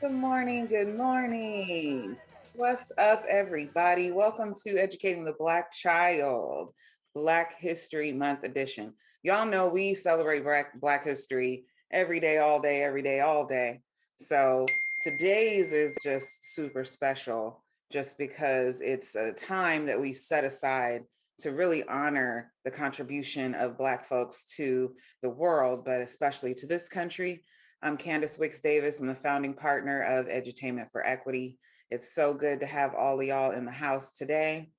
Good morning. Good morning. What's up, everybody? Welcome to Educating the Black Child, Black History Month edition. Y'all know we celebrate Black History every day, all day, every day, all day. So today's is just super special just because it's a time that we set aside to really honor the contribution of Black folks to the world, but especially to this country. I'm Candace Wicks Davis. I'm the founding partner of Edutainment for Equity. It's so good to have all of y'all in the house today.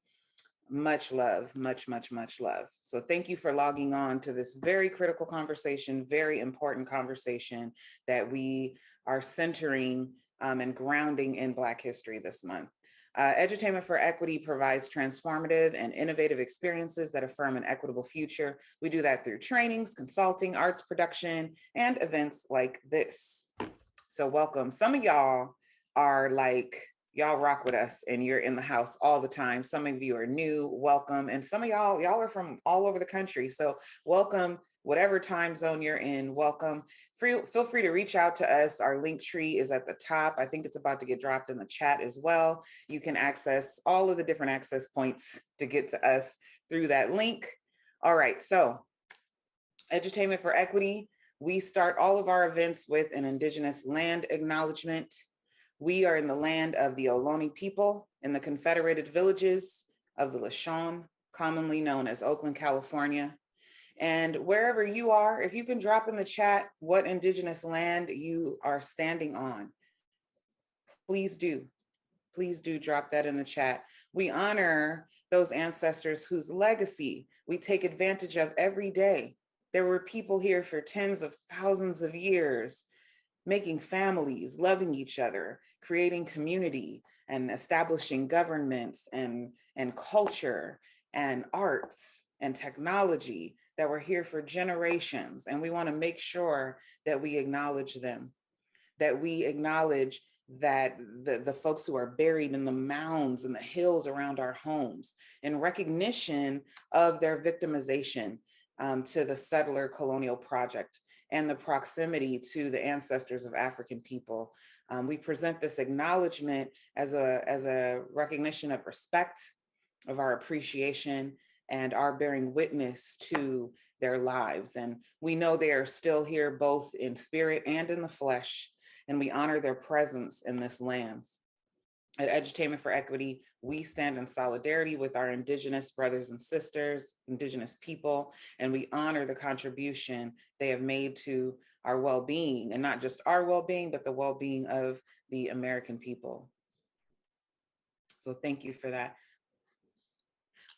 Much love, much love. So thank you for logging on to this very critical conversation, very important conversation that we are centering and grounding in Black history this month. Edutainment for Equity provides transformative and innovative experiences that affirm an equitable future. We do that through trainings, consulting, arts production, and events like this. So welcome. Some of y'all are like, y'all rock with us and you're in the house all the time. Some of you are new, welcome. And some of y'all are from all over the country. So welcome, whatever time zone you're in, welcome. Feel free to reach out to us. Our link tree is at the top. I think it's about to get dropped in the chat as well. You can access all of the different access points to get to us through that link. All right, so Edutainment for Equity, we start all of our events with an Indigenous land acknowledgement. We are in the land of the Ohlone people in the Confederated Villages of the Lashon, commonly known as Oakland, California. And wherever you are, if you can drop in the chat what Indigenous land you are standing on, please do. Please do drop that in the chat. We honor those ancestors whose legacy we take advantage of every day. There were people here for tens of thousands of years, making families, loving each other, creating community, and establishing governments and culture and arts and technology that were here for generations. And we want to make sure that we acknowledge them, that we acknowledge that the folks who are buried in the mounds and the hills around our homes, in recognition of their victimization to the settler colonial project and the proximity to the ancestors of African people. We present this acknowledgement as a recognition of respect, of our appreciation, and our bearing witness to their lives. And we know they are still here both in spirit and in the flesh, and we honor their presence in this land. At Edutainment for Equity, we stand in solidarity with our Indigenous brothers and sisters, Indigenous people, and we honor the contribution they have made to our well-being, and not just our well-being, but the well-being of the American people. So thank you for that.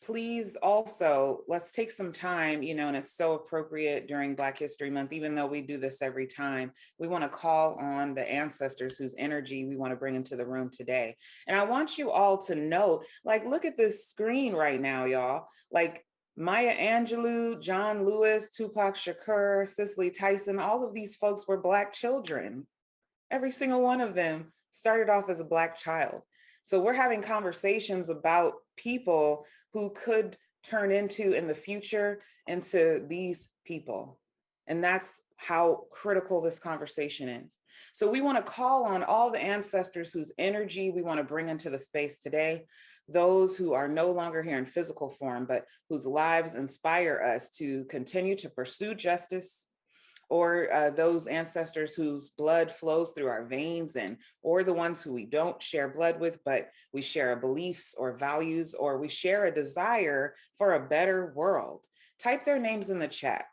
Please also, let's take some time, and it's so appropriate during Black History Month, even though we do this every time, we want to call on the ancestors whose energy we want to bring into the room today. And I want you all to note, look at this screen right now, y'all. Maya Angelou, John Lewis, Tupac Shakur, Cicely Tyson, all of these folks were Black children. Every single one of them started off as a Black child. So we're having conversations about people who could turn into, in the future, into these people. And that's how critical this conversation is. So we want to call on all the ancestors whose energy we want to bring into the space today, those who are no longer here in physical form, but whose lives inspire us to continue to pursue justice, or those ancestors whose blood flows through our veins, or the ones who we don't share blood with, but we share beliefs or values, or we share a desire for a better world. Type their names in the chat.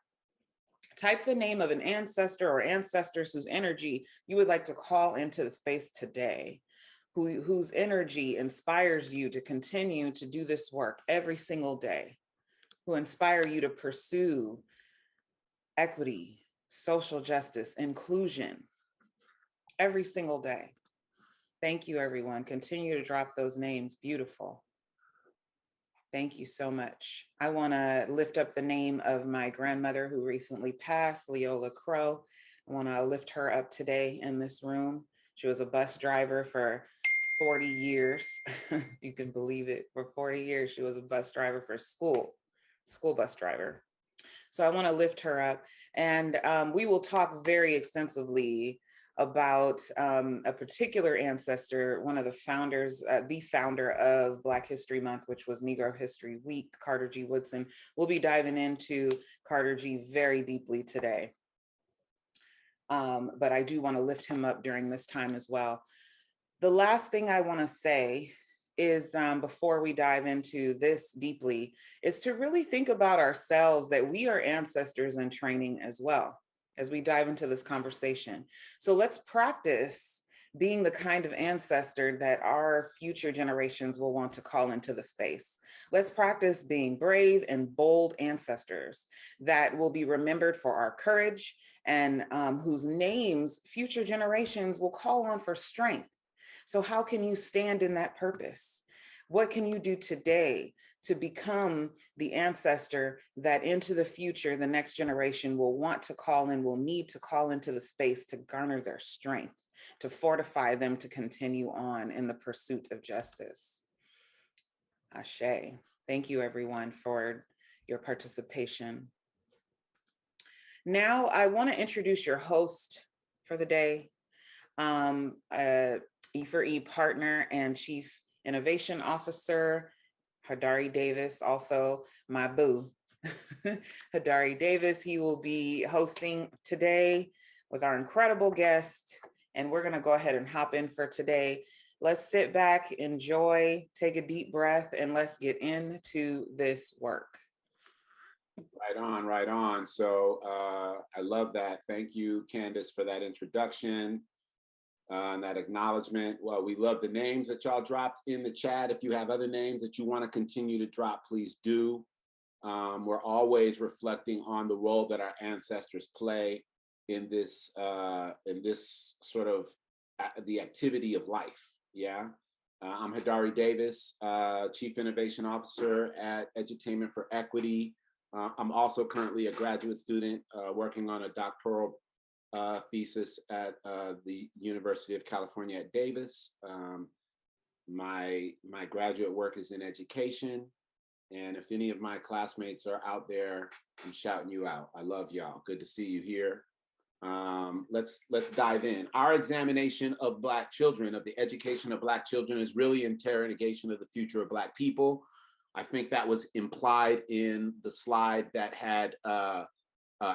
Type the name of an ancestor or ancestors whose energy you would like to call into the space today, whose energy inspires you to continue to do this work every single day, who inspire you to pursue equity, social justice, inclusion, every single day. Thank you, everyone. Continue to drop those names. Beautiful. Thank you so much. I want to lift up the name of my grandmother who recently passed, Leola Crow. I want to lift her up today in this room. She was a bus driver for 40 years. You can believe it. For 40 years, she was a bus driver for school bus driver. So I want to lift her up, and we will talk very extensively about a particular ancestor, one of the founders, the founder of Black History Month, which was Negro History Week, Carter G. Woodson. We'll be diving into Carter G very deeply today. But I do want to lift him up during this time as well. The last thing I want to say is, before we dive into this deeply, is to really think about ourselves, that we are ancestors in training as well, as we dive into this conversation. So let's practice being the kind of ancestor that our future generations will want to call into the space. Let's practice being brave and bold ancestors that will be remembered for our courage, and whose names future generations will call on for strength. So how can you stand in that purpose? What can you do today to become the ancestor that into the future, the next generation will want to call in, will need to call into the space to garner their strength, to fortify them to continue on in the pursuit of justice? Ashe. Thank you, everyone, for your participation. Now, I want to introduce your host for the day, E4E partner and Chief Innovation Officer, Hadari Davis, also my boo. Hadari Davis, he will be hosting today with our incredible guest, and we're going to go ahead and hop in for today. Let's sit back, enjoy, take a deep breath, and let's get into this work. Right on, right on. So I love that. Thank you, Candace, for that introduction and that acknowledgement. Well, we love the names that y'all dropped in the chat. If you have other names that you want to continue to drop, please do. We're always reflecting on the role that our ancestors play in this sort of the activity of life. Yeah. I'm Hadari Davis, Chief Innovation Officer at Edutainment for Equity. I'm also currently a graduate student working on a doctoral thesis at the University of California at Davis. My graduate work is in education. And if any of my classmates are out there, I'm shouting you out. I love y'all. Good to see you here. Let's dive in. Our examination of Black children, of the education of Black children, is really interrogation of the future of Black people. I think that was implied in the slide that had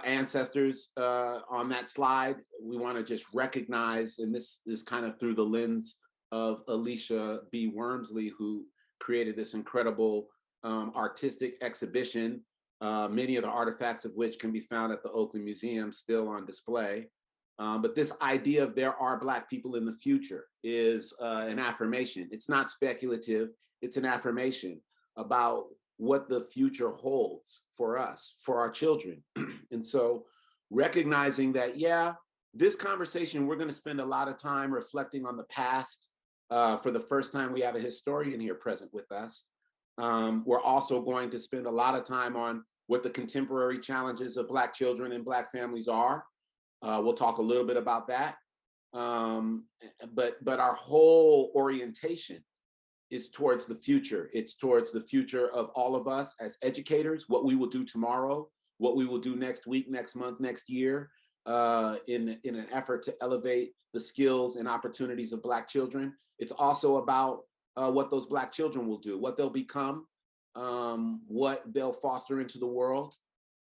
ancestors on that slide. We want to just recognize, and this is kind of through the lens of Alicia B. Wormsley, who created this incredible artistic exhibition, many of the artifacts of which can be found at the Oakland Museum, still on display. But this idea of there are Black people in the future is an affirmation. It's not speculative, it's an affirmation about what the future holds for us, for our children. And so recognizing that, yeah, this conversation, we're going to spend a lot of time reflecting on the past. For the first time, we have a historian here present with us. We're also going to spend a lot of time on what the contemporary challenges of Black children and Black families are. We'll talk a little bit about that. But our whole orientation is towards the future. It's towards the future of all of us as educators, what we will do tomorrow, what we will do next week, next month, next year, in an effort to elevate the skills and opportunities of Black children. It's also about what those Black children will do, what they'll become, what they'll foster into the world,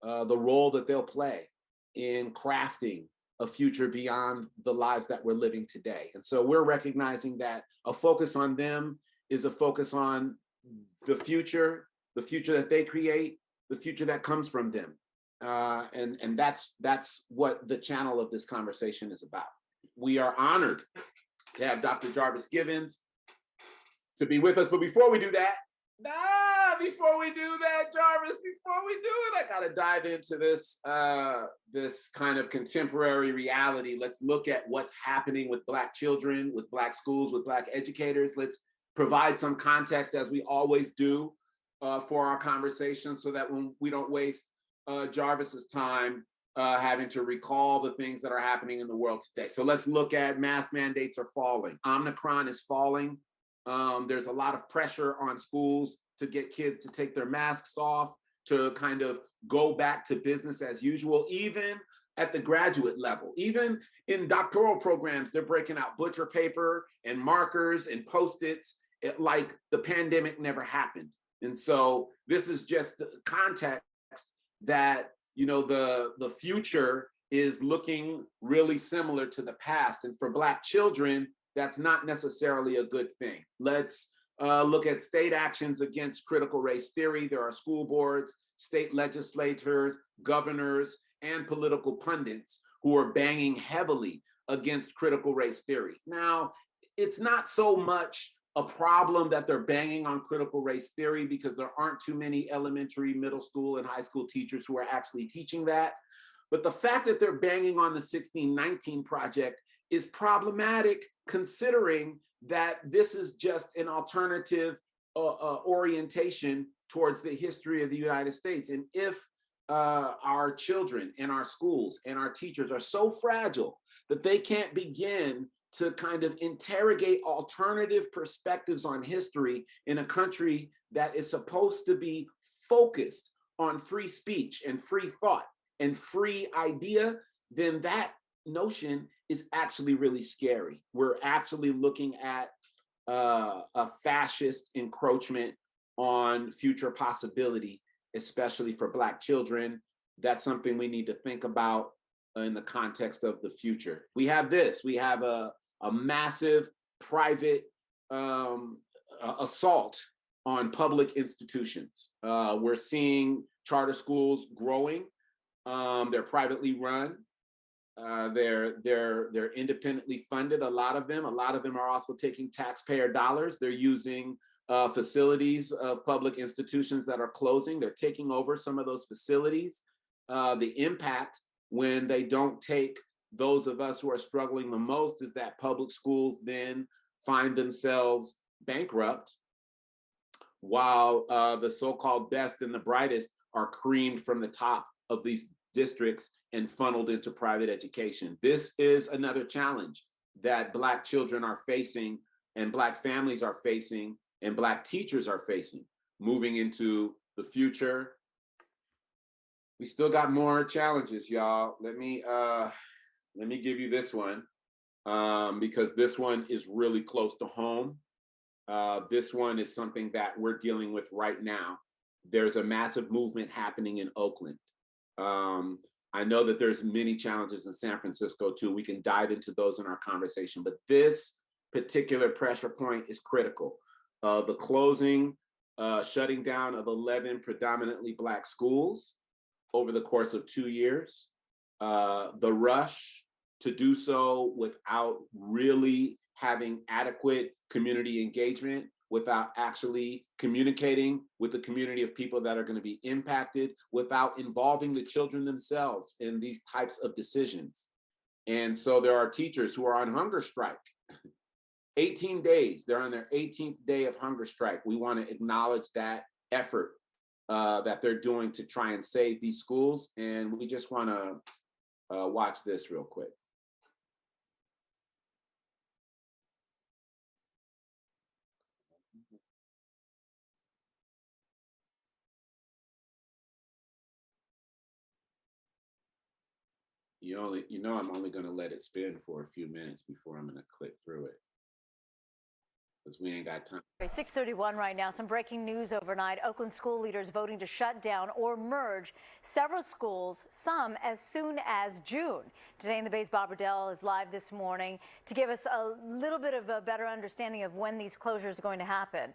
the role that they'll play in crafting a future beyond the lives that we're living today. And so we're recognizing that a focus on them is a focus on the future that they create, the future that comes from them. And that's what the channel of this conversation is about. We are honored to have Dr. Jarvis Givens to be with us. But before we do that, Jarvis, before we do it, I gotta dive into this this kind of contemporary reality. Let's look at what's happening with Black children, with Black schools, with Black educators. Let's provide some context, as we always do, for our conversation, so that when we don't waste Jarvis's time having to recall the things that are happening in the world today. So let's look at mask mandates are falling. Omicron is falling. There's a lot of pressure on schools to get kids to take their masks off, to kind of go back to business as usual. Even at the graduate level. Even in doctoral programs, they're breaking out butcher paper and markers and Post-its like the pandemic never happened. And so this is just context that, you know, the future is looking really similar to the past. And for Black children, that's not necessarily a good thing. Let's look at state actions against critical race theory. There are school boards, state legislators, governors, and political pundits who are banging heavily against critical race theory. Now, it's not so much a problem that they're banging on critical race theory because there aren't too many elementary, middle school, and high school teachers who are actually teaching that. But the fact that they're banging on the 1619 Project is problematic, considering that this is just an alternative orientation towards the history of the United States. And if our children and our schools and our teachers are so fragile that they can't begin to kind of interrogate alternative perspectives on history in a country that is supposed to be focused on free speech and free thought and free idea, then that notion is actually really scary. We're actually looking at a fascist encroachment on future possibility, especially for Black children. That's something we need to think about in the context of the future. We have this, we have a massive private assault on public institutions. We're seeing charter schools growing. They're privately run. They're independently funded, a lot of them. A lot of them are also taking taxpayer dollars. They're using facilities of public institutions that are closing. They're taking over some of those facilities. The impact when they don't take those of us who are struggling the most is that public schools then find themselves bankrupt, while the so-called best and the brightest are creamed from the top of these districts and funneled into private education. This is another challenge that Black children are facing, and Black families are facing, and Black teachers are facing moving into the future. We still got more challenges, y'all. Let me give you this one, because this one is really close to home. This one is something that we're dealing with right now. There's a massive movement happening in Oakland. I know that there's many challenges in San Francisco too. We can dive into those in our conversation, but this particular pressure point is critical. The closing, shutting down of 11 predominantly Black schools over the course of 2 years. The rush to do so without really having adequate community engagement, without actually communicating with the community of people that are going to be impacted, without involving the children themselves in these types of decisions. And so there are teachers who are on hunger strike. 18 days, they're on their 18th day of hunger strike. We want to acknowledge that effort that they're doing to try and save these schools. And we just want to watch this real quick. You know, I'm only going to let it spin for a few minutes before I'm going to click through it, because we ain't got time. 6:31 right now. Some breaking news overnight. Oakland school leaders voting to shut down or merge several schools, some as soon as June. Today in the Bay's Bob Riddell is live this morning to give us a little bit of a better understanding of when these closures are going to happen.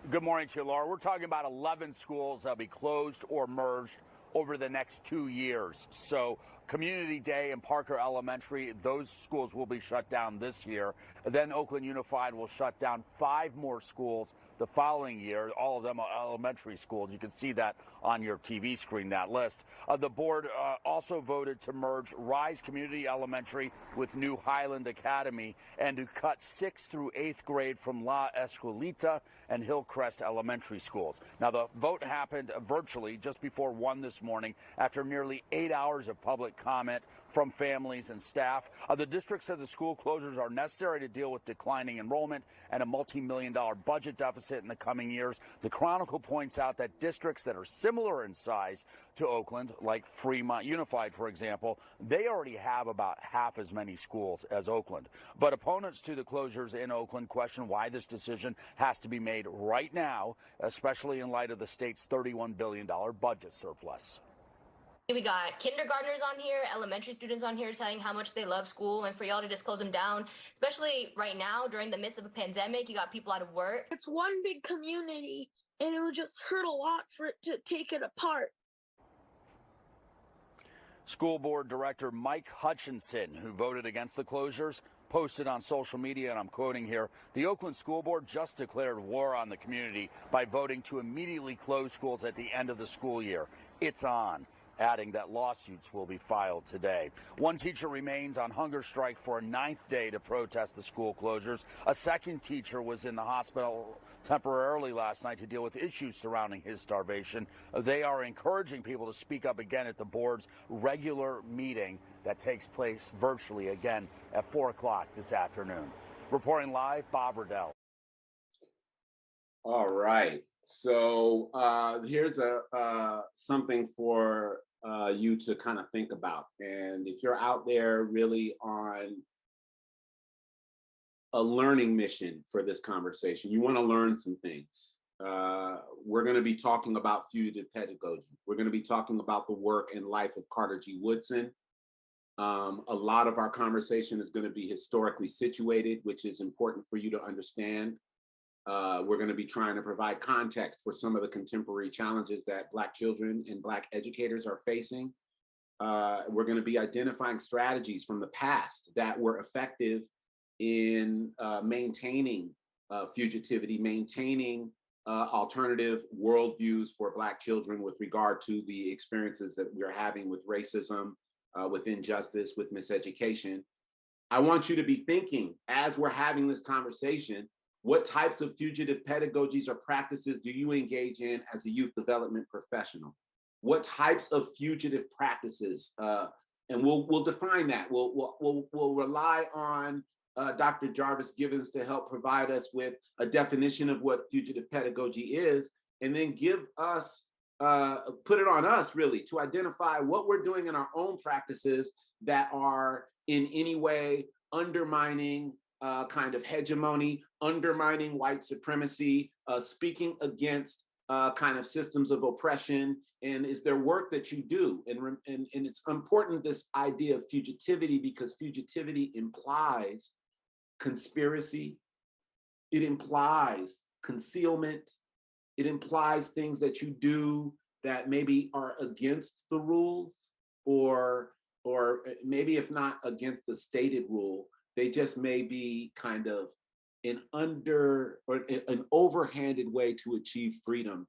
Good morning to you, Laura. We're talking about 11 schools that'll be closed or merged over the next 2 years. So Community Day and Parker Elementary, those schools will be shut down this year. Then Oakland Unified will shut down 5 more schools the following year. All of them are elementary schools. You can see that on your TV screen, that list. The board also voted to merge Rise Community Elementary with New Highland Academy and to cut 6th through 8th grade from La Escuelita and Hillcrest Elementary schools. Now, the vote happened virtually just before 1 this morning after nearly 8 hours of public comment from families and staff. The district said the school closures are necessary to deal with declining enrollment and a multi-million-dollar budget deficit in the coming years. The Chronicle points out that districts that are similar in size to Oakland, like Fremont Unified, for example, they already have about half as many schools as Oakland. But opponents to the closures in Oakland question why this decision has to be made right now, especially in light of the state's $31 billion budget surplus. We got kindergartners on here, elementary students on here saying how much they love school, and for y'all to just close them down, especially right now during the midst of a pandemic, you got people out of work. It's one big community, and it would just hurt a lot for it to take it apart. School Board Director Mike Hutchinson, who voted against the closures, posted on social media, and I'm quoting here, "The Oakland School Board just declared war on the community by voting to immediately close schools at the end of the school year. It's on," adding that lawsuits will be filed today. One teacher remains on hunger strike for a 9th day to protest the school closures. A second teacher was in the hospital temporarily last night to deal with issues surrounding his starvation. They are encouraging people to speak up again at the board's regular meeting that takes place virtually again at 4 o'clock this afternoon. Reporting live, Bob Riddell. All right. So here's something for you to kind of think about. And if you're out there really on a learning mission for this conversation, you want to learn some things. We're going to be talking about fugitive pedagogy. We're going to be talking about the work and life of Carter G. Woodson. A lot of our conversation is going to be historically situated, which is important for you to understand. We're going to be trying to provide context for some of the contemporary challenges that Black children and Black educators are facing. We're going to be identifying strategies from the past that were effective in maintaining fugitivity, maintaining alternative worldviews for Black children with regard to the experiences that we're having with racism, with injustice, with miseducation. I want you to be thinking, as we're having this conversation, what types of fugitive pedagogies or practices do you engage in as a youth development professional? What types of fugitive practices? And we'll define that. We'll rely on Dr. Jarvis Givens to help provide us with a definition of what fugitive pedagogy is, and then give us, put it on us really to identify what we're doing in our own practices that are in any way undermining kind of hegemony, undermining white supremacy, speaking against kind of systems of oppression. And is there work that you do? And it's important, this idea of fugitivity, because fugitivity implies conspiracy, it implies concealment, it implies things that you do that maybe are against the rules, or maybe if not against the stated rule, they just may be kind of an overhanded way to achieve freedom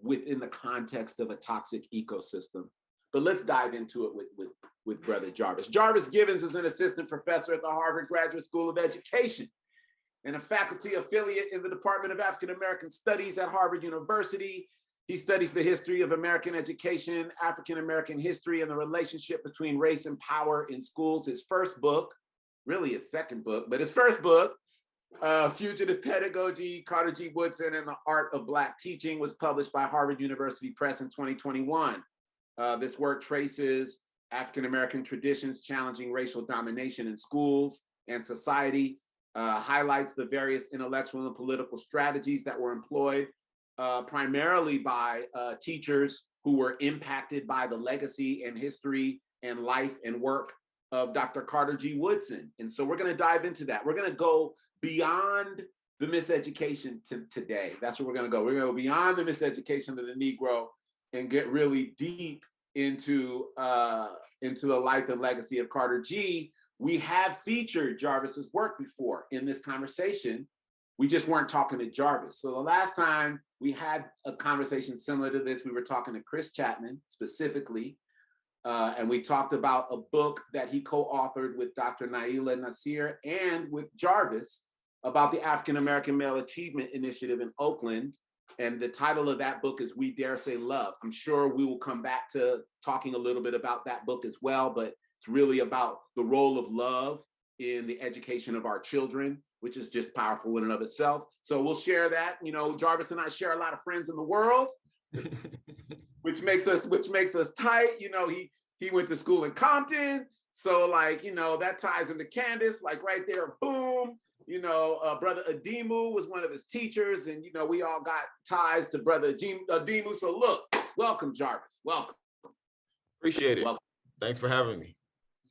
within the context of a toxic ecosystem. But let's dive into it with Brother Jarvis. Jarvis Givens is an assistant professor at the Harvard Graduate School of Education and a faculty affiliate in the Department of African American Studies at Harvard University. He studies the history of American education, African American history, and the relationship between race and power in schools. His first book, really his second book, but his first book, Fugitive Pedagogy, Carter G. Woodson and the Art of Black Teaching, was published by Harvard University Press in 2021. This work traces African-American traditions challenging racial domination in schools and society, highlights the various intellectual and political strategies that were employed primarily by teachers who were impacted by the legacy and history and life and work of Dr. Carter G. Woodson. And so we're going to dive into that. We're going to go beyond the miseducation today. That's where we're going to go. We're going to go beyond the miseducation of the Negro and get really deep into the life and legacy of Carter G. We have featured Jarvis's work before in this conversation. We just weren't talking to Jarvis. So the last time we had a conversation similar to this, we were talking to Chris Chapman specifically, and we talked about a book that he co-authored with Dr. Naila Nasir and with Jarvis about the African American Male Achievement Initiative in Oakland, And the title of that book is We Dare Say Love. I'm sure we will come back to talking a little bit about that book as well, but it's really about the role of love in the education of our children, which is just powerful in and of itself. So we'll share that. You know, Jarvis and I share a lot of friends in the world, which makes us tight. You know, he went to school in Compton. So like, you know, that ties into Candace, like right there, boom. You know, Brother Adimu was one of his teachers, and, you know, we all got ties to Brother Adimu. So look, welcome, Jarvis. Welcome. Appreciate it. Welcome. Thanks for having me.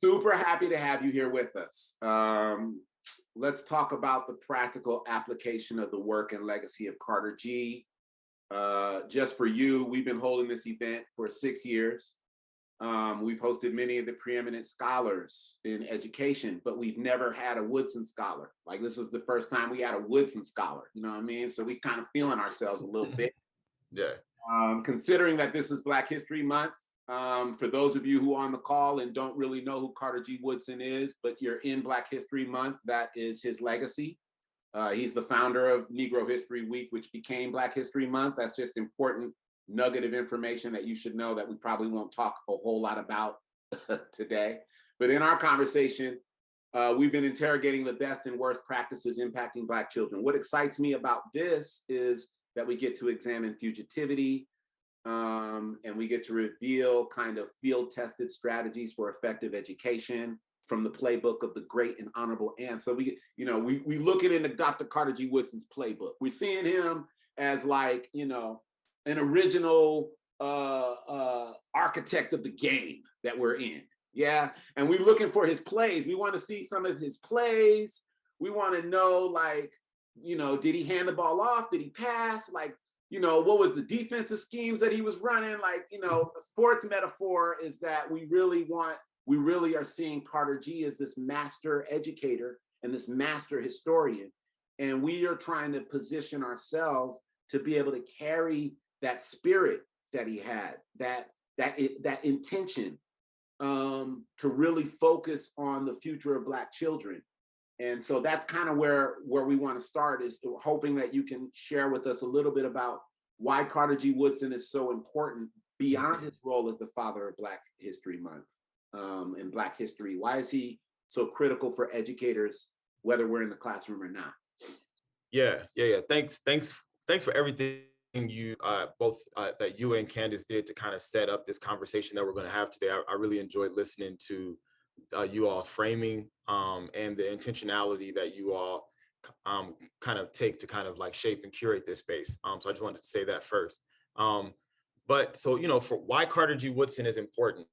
Super happy to have you here with us. Let's talk about the practical application of the work and legacy of Carter G. Just for you, we've been holding this event for 6 years. We've hosted many of the preeminent scholars in education, but we've never had a Woodson scholar. Like, this is the first time we had a Woodson scholar, you know what I mean? So we kind of feeling ourselves a little bit. Yeah. Considering that this is Black History Month, for those of you who are on the call and don't really know who Carter G. Woodson is, but you're in Black History Month, that is his legacy. He's the founder of Negro History Week, which became Black History Month. That's just important nugget of information that you should know that we probably won't talk a whole lot about today. But in our conversation, we've been interrogating the best and worst practices impacting Black children. What excites me about this is that we get to examine fugitivity, and we get to reveal kind of field-tested strategies for effective education from the playbook of the great and honorable Anne. So we looking into Dr. Carter G. Woodson's playbook. We're seeing him as, like, you know, an original architect of the game that we're in. Yeah. And we're looking for his plays. We want to see some of his plays. We want to know, like, you know, did he hand the ball off? Did he pass? Like, you know, what was the defensive schemes that he was running? Like, you know, the sports metaphor is that we really are seeing Carter G as this master educator and this master historian. And we are trying to position ourselves to be able to carry that spirit that he had, that intention, to really focus on the future of Black children. And so that's kind of where we want to start, is hoping that you can share with us a little bit about why Carter G. Woodson is so important beyond his role as the father of Black History Month and Black history. Why is he so critical for educators, whether we're in the classroom or not? Yeah. Thanks for everything you both that you and Candace did to kind of set up this conversation that we're going to have today. I really enjoyed listening to you all's framing and the intentionality that you all kind of take to kind of like shape and curate this space. So I just wanted to say that first. But so, you know, for why Carter G. Woodson is important.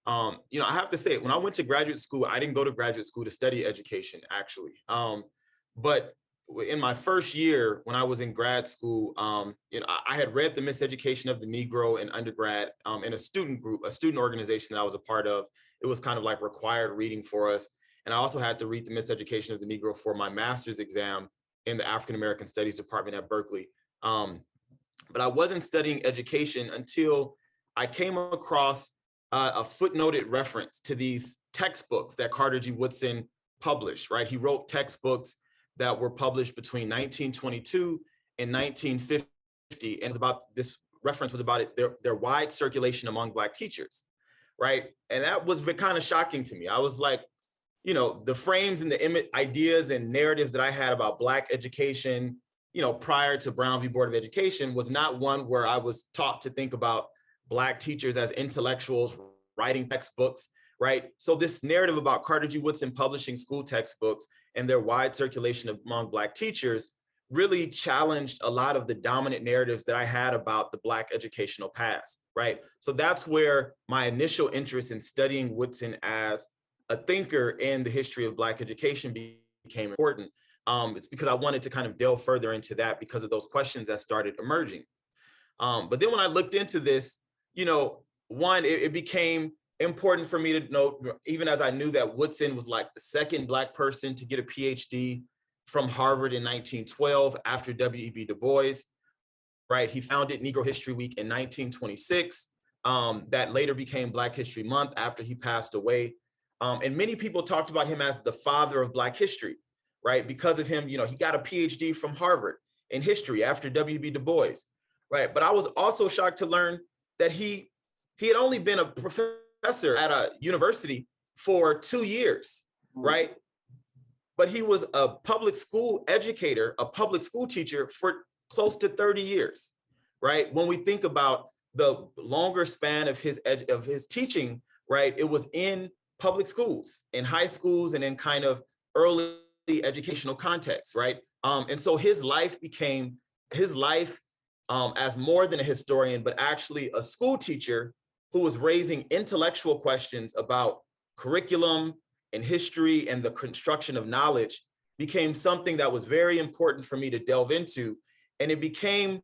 You know, I have to say, when I went to graduate school, I didn't go to graduate school to study education, actually. But in my first year, when I was in grad school, you know, I had read The Miseducation of the Negro in undergrad in a student group, a student organization that I was a part of. It was kind of like required reading for us. And I also had to read The Miseducation of the Negro for my master's exam in the African American Studies department at Berkeley. But I wasn't studying education until I came across a footnoted reference to these textbooks that Carter G. Woodson published, right? He wrote textbooks that were published between 1922 and 1950. And it's about, this reference was about their wide circulation among Black teachers, right? And that was kind of shocking to me. I was like, you know, the frames and the ideas and narratives that I had about Black education, you know, prior to Brown v. Board of Education was not one where I was taught to think about Black teachers as intellectuals writing textbooks, right? So this narrative about Carter G. Woodson publishing school textbooks and their wide circulation among Black teachers really challenged a lot of the dominant narratives that I had about the Black educational past, right? So that's where my initial interest in studying Woodson as a thinker in the history of Black education became important. It's because I wanted to kind of delve further into that because of those questions that started emerging. But then when I looked into this, you know, one, it became important for me to note, even as I knew that Woodson was like the second Black person to get a PhD from Harvard in 1912 after W.E.B. Du Bois, right? He founded Negro History Week in 1926. That later became Black History Month after he passed away. And many people talked about him as the father of Black history, right? Because of him, you know, he got a PhD from Harvard. in history after W.B. Du Bois, right? But I was also shocked to learn that he had only been a professor at a university for 2 years, right? But he was a public school educator, a public school teacher for close to 30 years, right? When we think about the longer span of his teaching, right, it was in public schools, in high schools, and in kind of early educational contexts, right? And so his life as more than a historian, but actually a school teacher who was raising intellectual questions about curriculum and history and the construction of knowledge, became something that was very important for me to delve into. And it became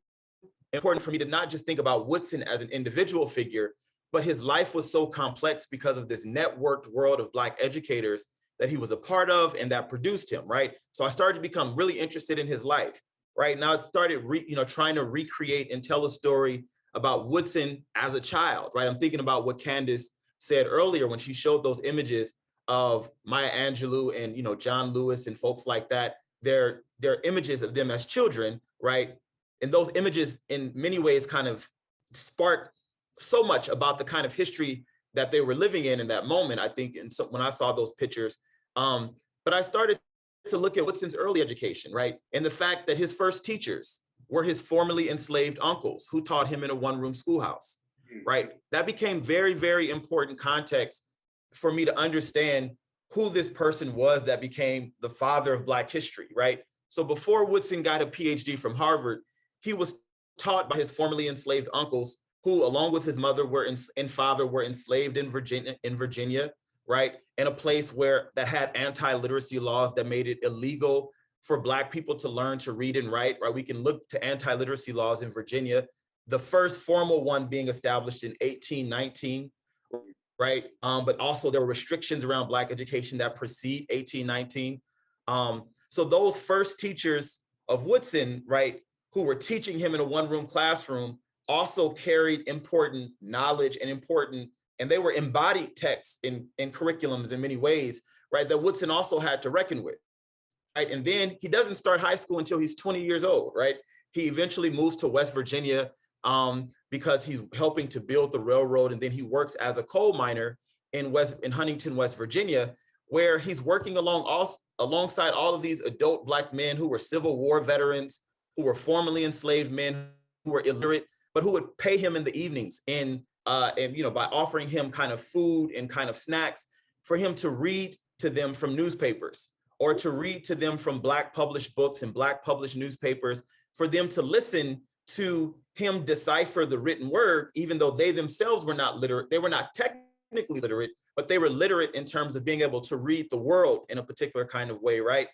important for me to not just think about Woodson as an individual figure, but his life was so complex because of this networked world of Black educators that he was a part of and that produced him, right? So I started to become really interested in his life, right? Now it started trying to recreate and tell a story about Woodson as a child, right? I'm thinking about what Candace said earlier when she showed those images of Maya Angelou and John Lewis and folks like that. They're images of them as children, right? And those images in many ways kind of spark so much about the kind of history that they were living in that moment, I think. And so when I saw those pictures, but I started to look at Woodson's early education, right? And the fact that his first teachers were his formerly enslaved uncles who taught him in a one-room schoolhouse, right? That became very, very important context for me to understand who this person was that became the father of Black history, right? So before Woodson got a PhD from Harvard, he was taught by his formerly enslaved uncles who, along with his mother and father, were enslaved in Virginia, right? In a place that had anti-literacy laws that made it illegal for Black people to learn to read and write, right? We can look to anti-literacy laws in Virginia, the first formal one being established in 1819, right? But also there were restrictions around Black education that precede 1819. So those first teachers of Woodson, right, who were teaching him in a one-room classroom, also carried important knowledge and they were embodied texts in curriculums in many ways, right, that Woodson also had to reckon with, right? And then he doesn't start high school until he's 20 years old, right? He eventually moves to West Virginia because he's helping to build the railroad, and then he works as a coal miner in Huntington, West Virginia, where he's working alongside all of these adult Black men who were Civil War veterans, who were formerly enslaved men, who were illiterate, but who would pay him in the evenings by offering him kind of food and kind of snacks for him to read to them from newspapers, or to read to them from Black published books and Black published newspapers, for them to listen to him decipher the written word, even though they themselves were not literate. They were not technically literate, but they were literate in terms of being able to read the world in a particular kind of way, right?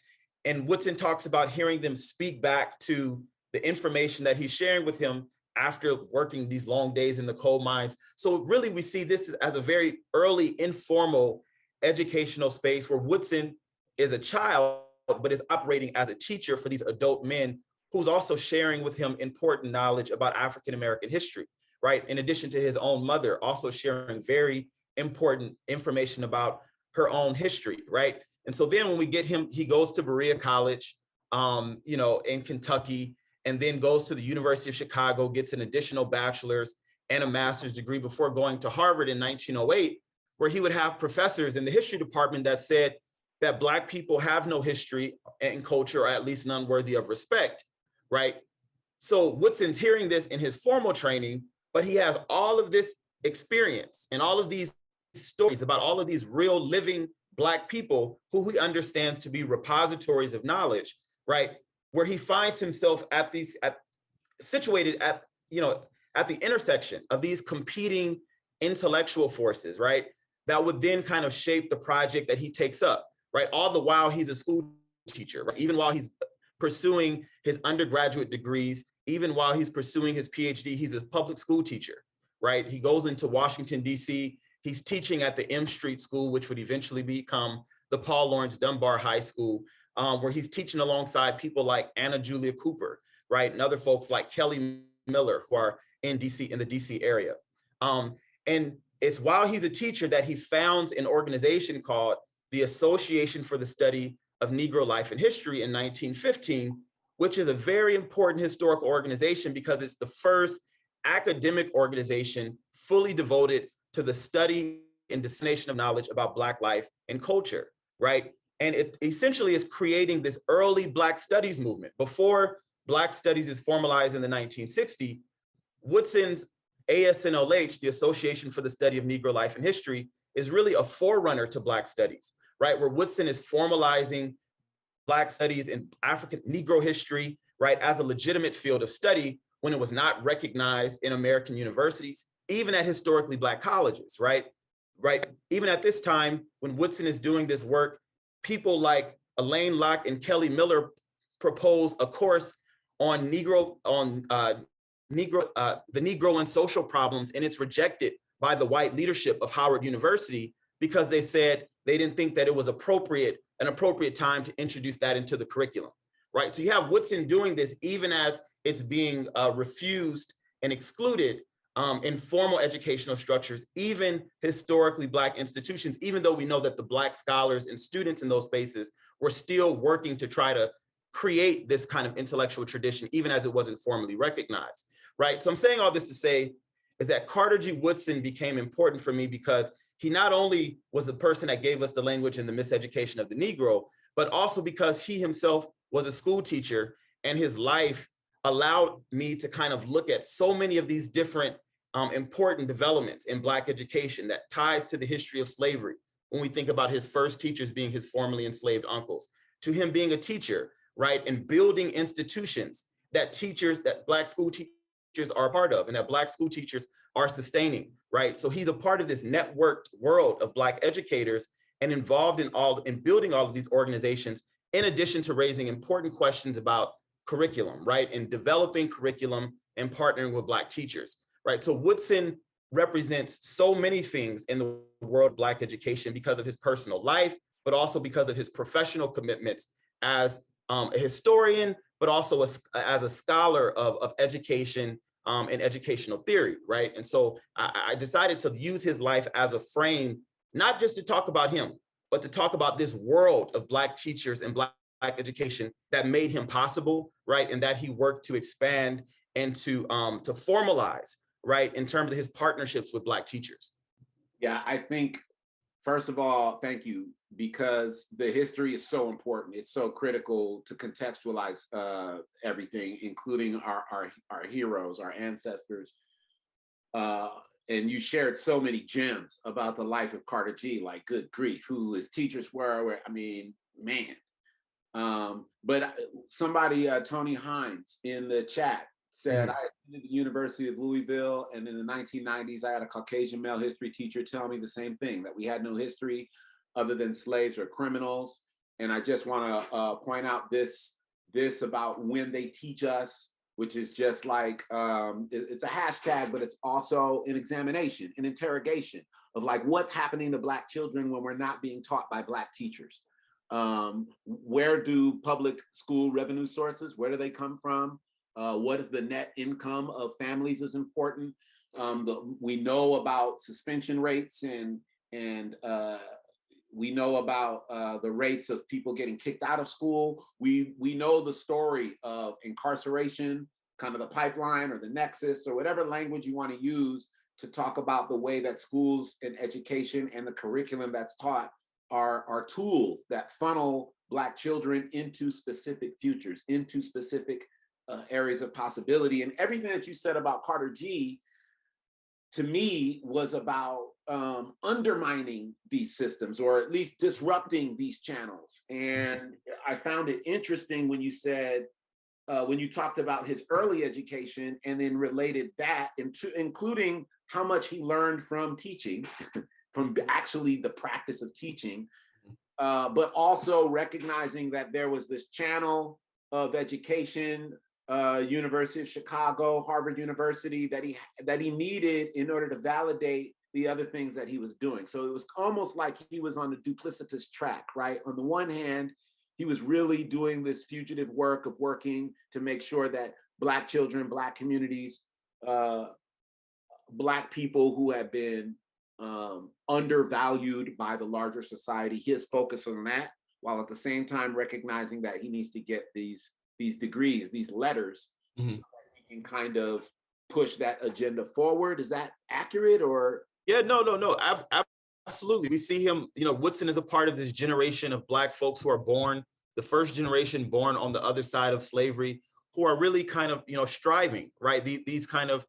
And Woodson talks about hearing them speak back to the information that he's sharing with him after working these long days in the coal mines. So really we see this as a very early informal educational space where Woodson is a child, but is operating as a teacher for these adult men, who's also sharing with him important knowledge about African-American history, right? In addition to his own mother, also sharing very important information about her own history, right? And so then when we get him, he goes to Berea College, in Kentucky, and then goes to the University of Chicago, gets an additional bachelor's and a master's degree before going to Harvard in 1908, where he would have professors in the history department that said that Black people have no history and culture, or at least none worthy of respect, right? So Woodson's hearing this in his formal training, but he has all of this experience and all of these stories about all of these real living Black people who he understands to be repositories of knowledge, right? Where he finds himself situated at the intersection of these competing intellectual forces, right? That would then kind of shape the project that he takes up, right? All the while he's a school teacher, right? Even while he's pursuing his undergraduate degrees, even while he's pursuing his PhD, he's a public school teacher, right? He goes into Washington, D.C. He's teaching at the M Street School, which would eventually become the Paul Laurence Dunbar High School, where he's teaching alongside people like Anna Julia Cooper, right? And other folks like Kelly Miller, who are in DC, in the DC area. And it's while he's a teacher that he founds an organization called the Association for the Study of Negro Life and History in 1915, which is a very important historical organization because it's the first academic organization fully devoted to the study and dissemination of knowledge about Black life and culture, right? And it essentially is creating this early Black studies movement. Before Black studies is formalized in the 1960s, Woodson's ASNLH, the Association for the Study of Negro Life and History, is really a forerunner to Black studies, right? Where Woodson is formalizing Black studies and African Negro history, right, as a legitimate field of study when it was not recognized in American universities, even at historically Black colleges, right? Right. Even at this time, when Woodson is doing this work, people like Elaine Locke and Kelly Miller propose a course on the Negro and social problems, and it's rejected by the white leadership of Howard University because they said they didn't think that it was an appropriate time to introduce that into the curriculum, right? So you have Woodson doing this even as it's being refused and excluded in formal educational structures, even historically Black institutions, even though we know that the Black scholars and students in those spaces were still working to try to create this kind of intellectual tradition, even as it wasn't formally recognized, right? So I'm saying all this to say is that Carter G. Woodson became important for me because he not only was the person that gave us the language and the miseducation of the Negro, but also because he himself was a school teacher and his life allowed me to kind of look at so many of these different important developments in Black education that ties to the history of slavery. When we think about his first teachers being his formerly enslaved uncles, to him being a teacher, right, and building institutions that Black school teachers are a part of and that Black school teachers are sustaining, right? So he's a part of this networked world of Black educators and involved in building all of these organizations, in addition to raising important questions about curriculum, right? And developing curriculum and partnering with Black teachers, right? So Woodson represents so many things in the world of Black education because of his personal life, but also because of his professional commitments as a historian, but also as a scholar of education and educational theory, right? And so I decided to use his life as a frame, not just to talk about him, but to talk about this world of Black teachers and Black education that made him possible, right? And that he worked to expand and to formalize, right? In terms of his partnerships with Black teachers. Yeah, I think, first of all, thank you, because the history is so important. It's so critical to contextualize everything, including our heroes, our ancestors. And you shared so many gems about the life of Carter G, like good grief, who his teachers were. I mean, man. But somebody, Tony Hines in the chat said, I attended the University of Louisville, and in the 1990s, I had a Caucasian male history teacher tell me the same thing, that we had no history other than slaves or criminals. And I just want to point out this about when they teach us, which is just like, it's a hashtag, but it's also an examination, an interrogation of like what's happening to Black children when we're not being taught by Black teachers. Where do public school revenue sources, where do they come from? What is the net income of families is important. We know about suspension rates and we know about the rates of people getting kicked out of school. We know the story of incarceration, kind of the pipeline or the nexus or whatever language you want to use to talk about the way that schools and education and the curriculum that's taught are tools that funnel Black children into specific futures, into specific areas of possibility. And everything that you said about Carter G, to me, was about undermining these systems, or at least disrupting these channels. And I found it interesting when you said, when you talked about his early education and then related that into including how much he learned from teaching, from actually the practice of teaching, but also recognizing that there was this channel of education, University of Chicago, Harvard University, that he needed in order to validate the other things that he was doing. So it was almost like he was on a duplicitous track, right? On the one hand, he was really doing this fugitive work of working to make sure that Black children, Black communities, Black people who have been undervalued by the larger society, his focus on that, while at the same time recognizing that he needs to get these these degrees, these letters, so that he can kind of push that agenda forward. Is that accurate? Or Yeah, no. Absolutely. We see him, Woodson is a part of this generation of Black folks who are born, the first generation born on the other side of slavery, who are really kind of, striving, right? These kind of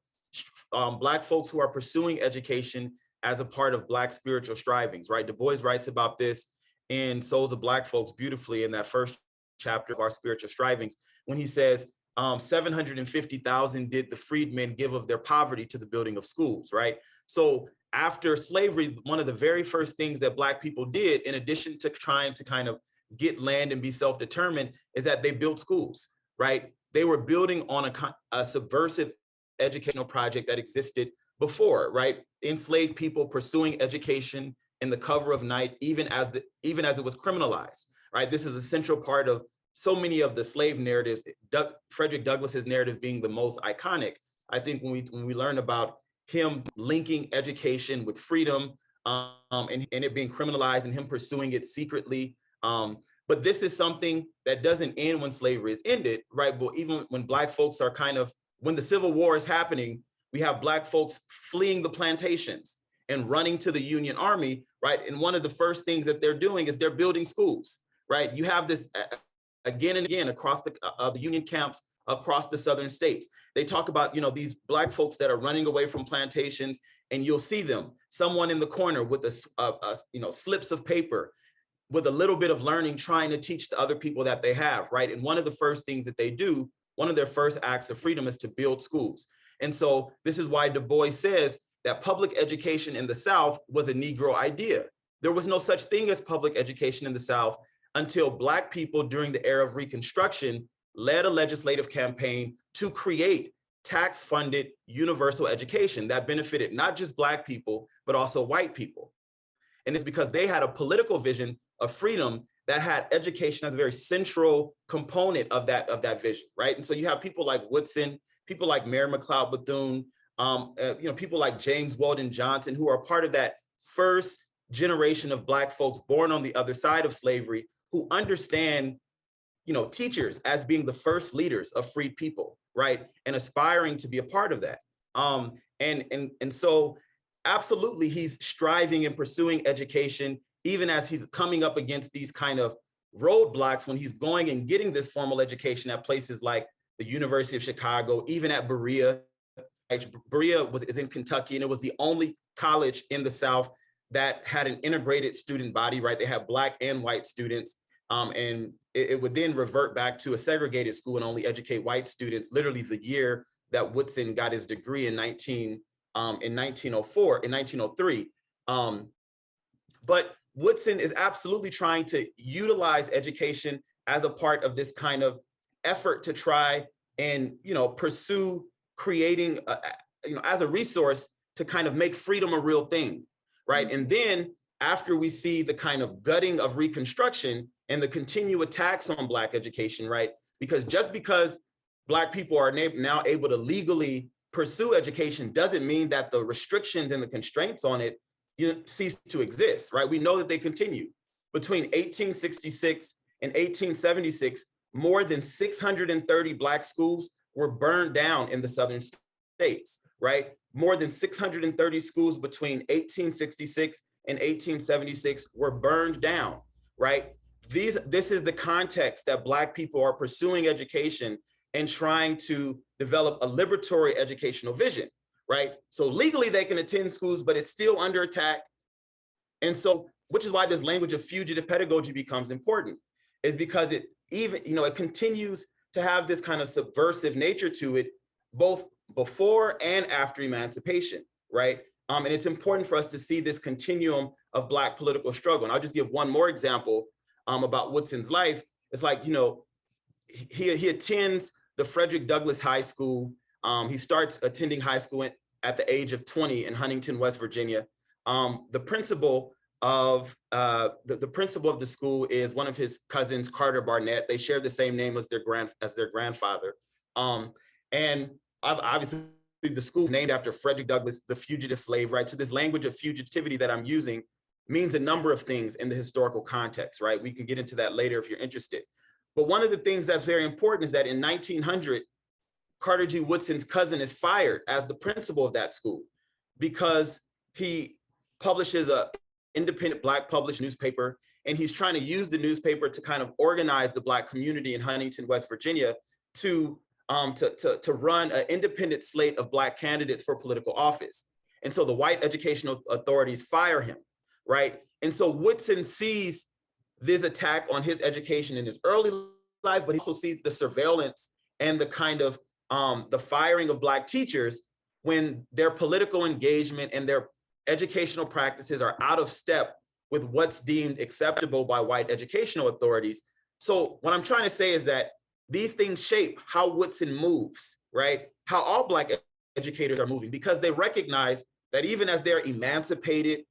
Black folks who are pursuing education as a part of Black spiritual strivings, right? Du Bois writes about this in Souls of Black Folks beautifully in that first chapter of our spiritual strivings, when he says, 750,000 did the freedmen give of their poverty to the building of schools, right? So after slavery, one of the very first things that Black people did, in addition to trying to kind of get land and be self-determined, is that they built schools, right? They were building on a subversive educational project that existed before, right? Enslaved people pursuing education in the cover of night, even as it was criminalized, right? This is a central part of so many of the slave narratives, Frederick Douglass's narrative being the most iconic. I think when we learn about him linking education with freedom, and it being criminalized and him pursuing it secretly. But this is something that doesn't end when slavery is ended, right? But even when Black folks are when the Civil War is happening, we have Black folks fleeing the plantations and running to the Union Army, right? And one of the first things that they're doing is they're building schools, right? You have this again and again across the Union camps across the southern states. They talk about, these Black folks that are running away from plantations, and you'll see them, someone in the corner with slips of paper, with a little bit of learning, trying to teach the other people that they have, right? And one of the first things that they do, one of their first acts of freedom, is to build schools. And so this is why Du Bois says that public education in the South was a Negro idea. There was no such thing as public education in the South until Black people during the era of Reconstruction led a legislative campaign to create tax-funded universal education that benefited not just Black people, but also white people. And it's because they had a political vision of freedom that had education as a very central component of that vision, right? And so you have people like Woodson, people like Mary McLeod Bethune, people like James Weldon Johnson, who are part of that first generation of Black folks born on the other side of slavery, who understand, teachers as being the first leaders of freed people, right? And aspiring to be a part of that. And so absolutely, he's striving and pursuing education, even as he's coming up against these kind of roadblocks when he's going and getting this formal education at places like the University of Chicago, even at Berea. Berea is in Kentucky, and it was the only college in the South that had an integrated student body, right? They had Black and white students. And it would then revert back to a segregated school and only educate white students, literally the year that Woodson got his degree in 1903. But Woodson is absolutely trying to utilize education as a part of this kind of effort to try and, pursue creating, as a resource to kind of make freedom a real thing, right? And then after we see the kind of gutting of Reconstruction and the continued attacks on Black education, right? Because just because Black people are now able to legally pursue education doesn't mean that the restrictions and the constraints on it cease to exist, right? We know that they continue. Between 1866 and 1876, more than 630 Black schools were burned down in the southern states, right? More than 630 schools between 1866 and 1876 were burned down, right? This is the context that Black people are pursuing education and trying to develop a liberatory educational vision, right? So legally they can attend schools, but it's still under attack. And so, which is why this language of fugitive pedagogy becomes important, is because it continues to have this kind of subversive nature to it, both before and after emancipation, right? And it's important for us to see this continuum of Black political struggle. And I'll just give one more example about Woodson's life. It's like, he attends the Frederick Douglass High School. He starts attending high school at the age of 20 in Huntington, West Virginia. The principal of the school is one of his cousins, Carter Barnett. They share the same name as their grandfather. And obviously the school is named after Frederick Douglass, the fugitive slave, right? So this language of fugitivity that I'm using means a number of things in the historical context, right? We can get into that later if you're interested. But one of the things that's very important is that in 1900, Carter G. Woodson's cousin is fired as the principal of that school because he publishes a independent Black published newspaper, and he's trying to use the newspaper to kind of organize the Black community in Huntington, West Virginia, to run an independent slate of Black candidates for political office. And so the white educational authorities fire him, right? And so Woodson sees this attack on his education in his early life, but he also sees the surveillance and the kind of the firing of Black teachers when their political engagement and their educational practices are out of step with what's deemed acceptable by white educational authorities. So what I'm trying to say is that these things shape how Woodson moves, right? How all Black educators are moving, because they recognize that even as they're emancipated,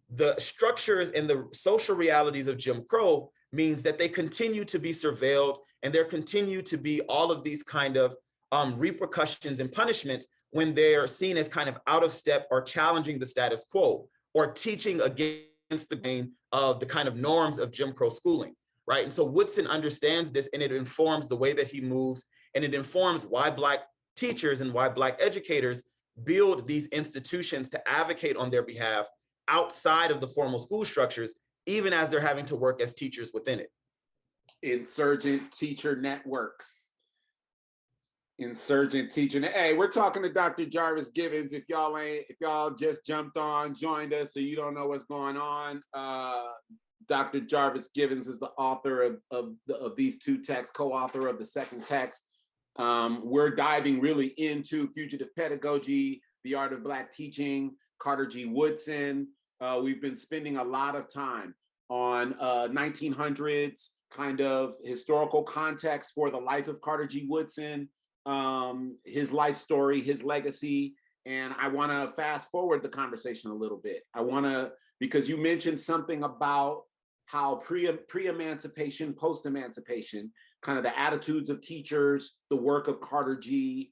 the structures and the social realities of Jim Crow means that they continue to be surveilled, and there continue to be all of these kind of repercussions and punishments when they're seen as kind of out of step or challenging the status quo or teaching against the grain of the kind of norms of Jim Crow schooling, right? And so Woodson understands this, and it informs the way that he moves, and it informs why Black teachers and why Black educators build these institutions to advocate on their behalf outside of the formal school structures, even as they're having to work as teachers within it. Insurgent teacher networks. Insurgent teacher. Hey, we're talking to Dr. Jarvis Givens. If y'all just jumped on, joined us, so you don't know what's going on, Dr. Jarvis Givens is the author of these two texts, co-author of the second text. We're diving really into fugitive pedagogy, the art of Black teaching, Carter G. Woodson. We've been spending a lot of time on 1900s kind of historical context for the life of Carter G. Woodson, his life story, his legacy. And I want to fast forward the conversation a little bit. Because you mentioned something about how pre-emancipation, post-emancipation, kind of the attitudes of teachers, the work of Carter G,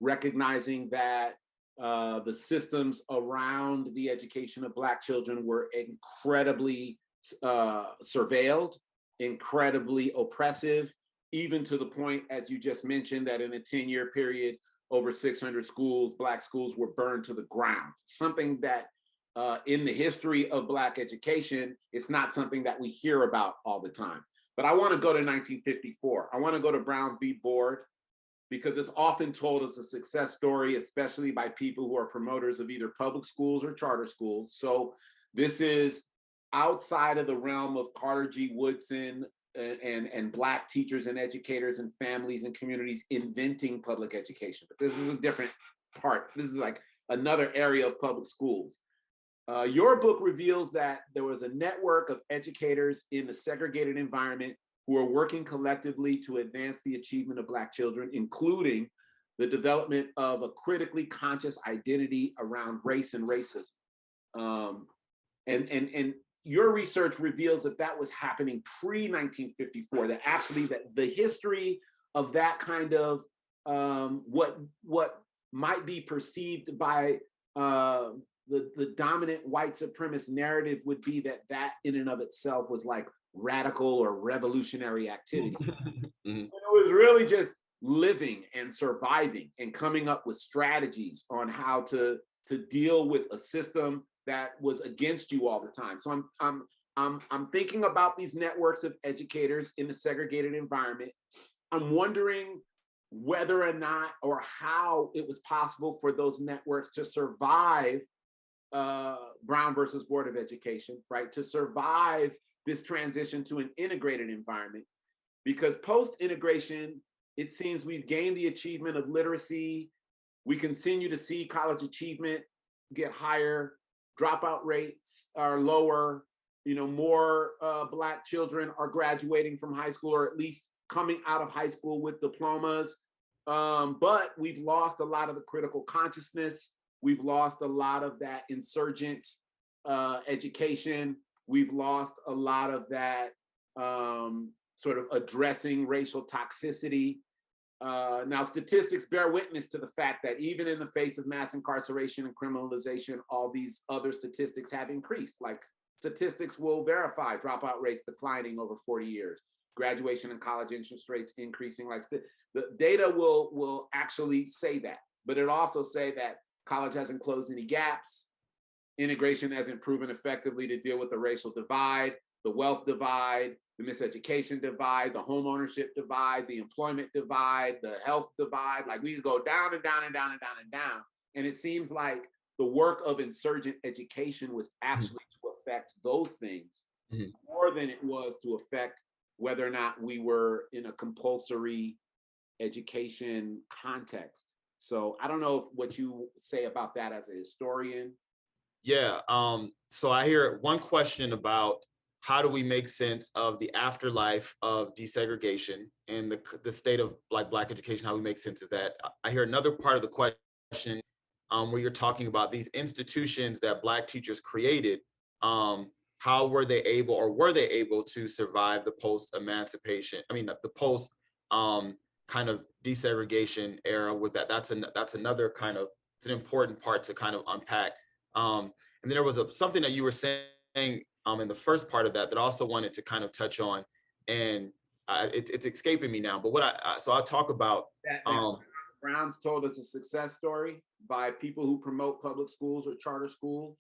recognizing that the systems around the education of Black children were incredibly surveilled, incredibly oppressive, even to the point, as you just mentioned, that in a 10-year period, over 600 schools, Black schools, were burned to the ground. Something that in the history of Black education, it's not something that we hear about all the time. But I want to go to 1954. I want to go to Brown v. Board, because it's often told as a success story, especially by people who are promoters of either public schools or charter schools. So this is outside of the realm of Carter G. Woodson and Black teachers and educators and families and communities inventing public education. But this is a different part. This is like another area of public schools. Your book reveals that there was a network of educators in the segregated environment who are working collectively to advance the achievement of Black children, including the development of a critically conscious identity around race and racism. And your research reveals that that was happening pre-1954, that actually that the history of that kind of what might be perceived by the dominant white supremacist narrative would be that in and of itself was like radical or revolutionary activity. And it was really just living and surviving and coming up with strategies on how to deal with a system that was against you all the time. So I'm thinking about these networks of educators in a segregated environment. I'm wondering whether or not or how it was possible for those networks to survive Brown versus Board of Education, right? To survive this transition to an integrated environment. Because post-integration, it seems we've gained the achievement of literacy. We continue to see college achievement get higher. Dropout rates are lower. More Black children are graduating from high school, or at least coming out of high school with diplomas. But we've lost a lot of the critical consciousness. We've lost a lot of that insurgent education. We've lost a lot of that sort of addressing racial toxicity. Now, statistics bear witness to the fact that even in the face of mass incarceration and criminalization, all these other statistics have increased. Like statistics will verify dropout rates declining over 40 years. graduation and college interest rates increasing. Like the data will actually say that, but it also say that college hasn't closed any gaps. Integration hasn't proven effectively to deal with the racial divide, the wealth divide, the miseducation divide, the home ownership divide, the employment divide, the health divide. Like we could go down and down and down and down and down. And it seems like the work of insurgent education was actually to affect those things more than it was to affect whether or not we were in a compulsory education context. So I don't know what you say about that as a historian. Yeah. So I hear one question about how do we make sense of the afterlife of desegregation and the state of Black education, how we make sense of that. I hear another part of the question where you're talking about these institutions that Black teachers created. How were they able to survive the post-emancipation? I mean, the post kind of desegregation era with that. That's another kind of, it's an important part to kind of unpack. And then there was something that you were saying in the first part of that I also wanted to kind of touch on, and it's escaping me now. But so I'll talk about that Brown's told us a success story by people who promote public schools or charter schools.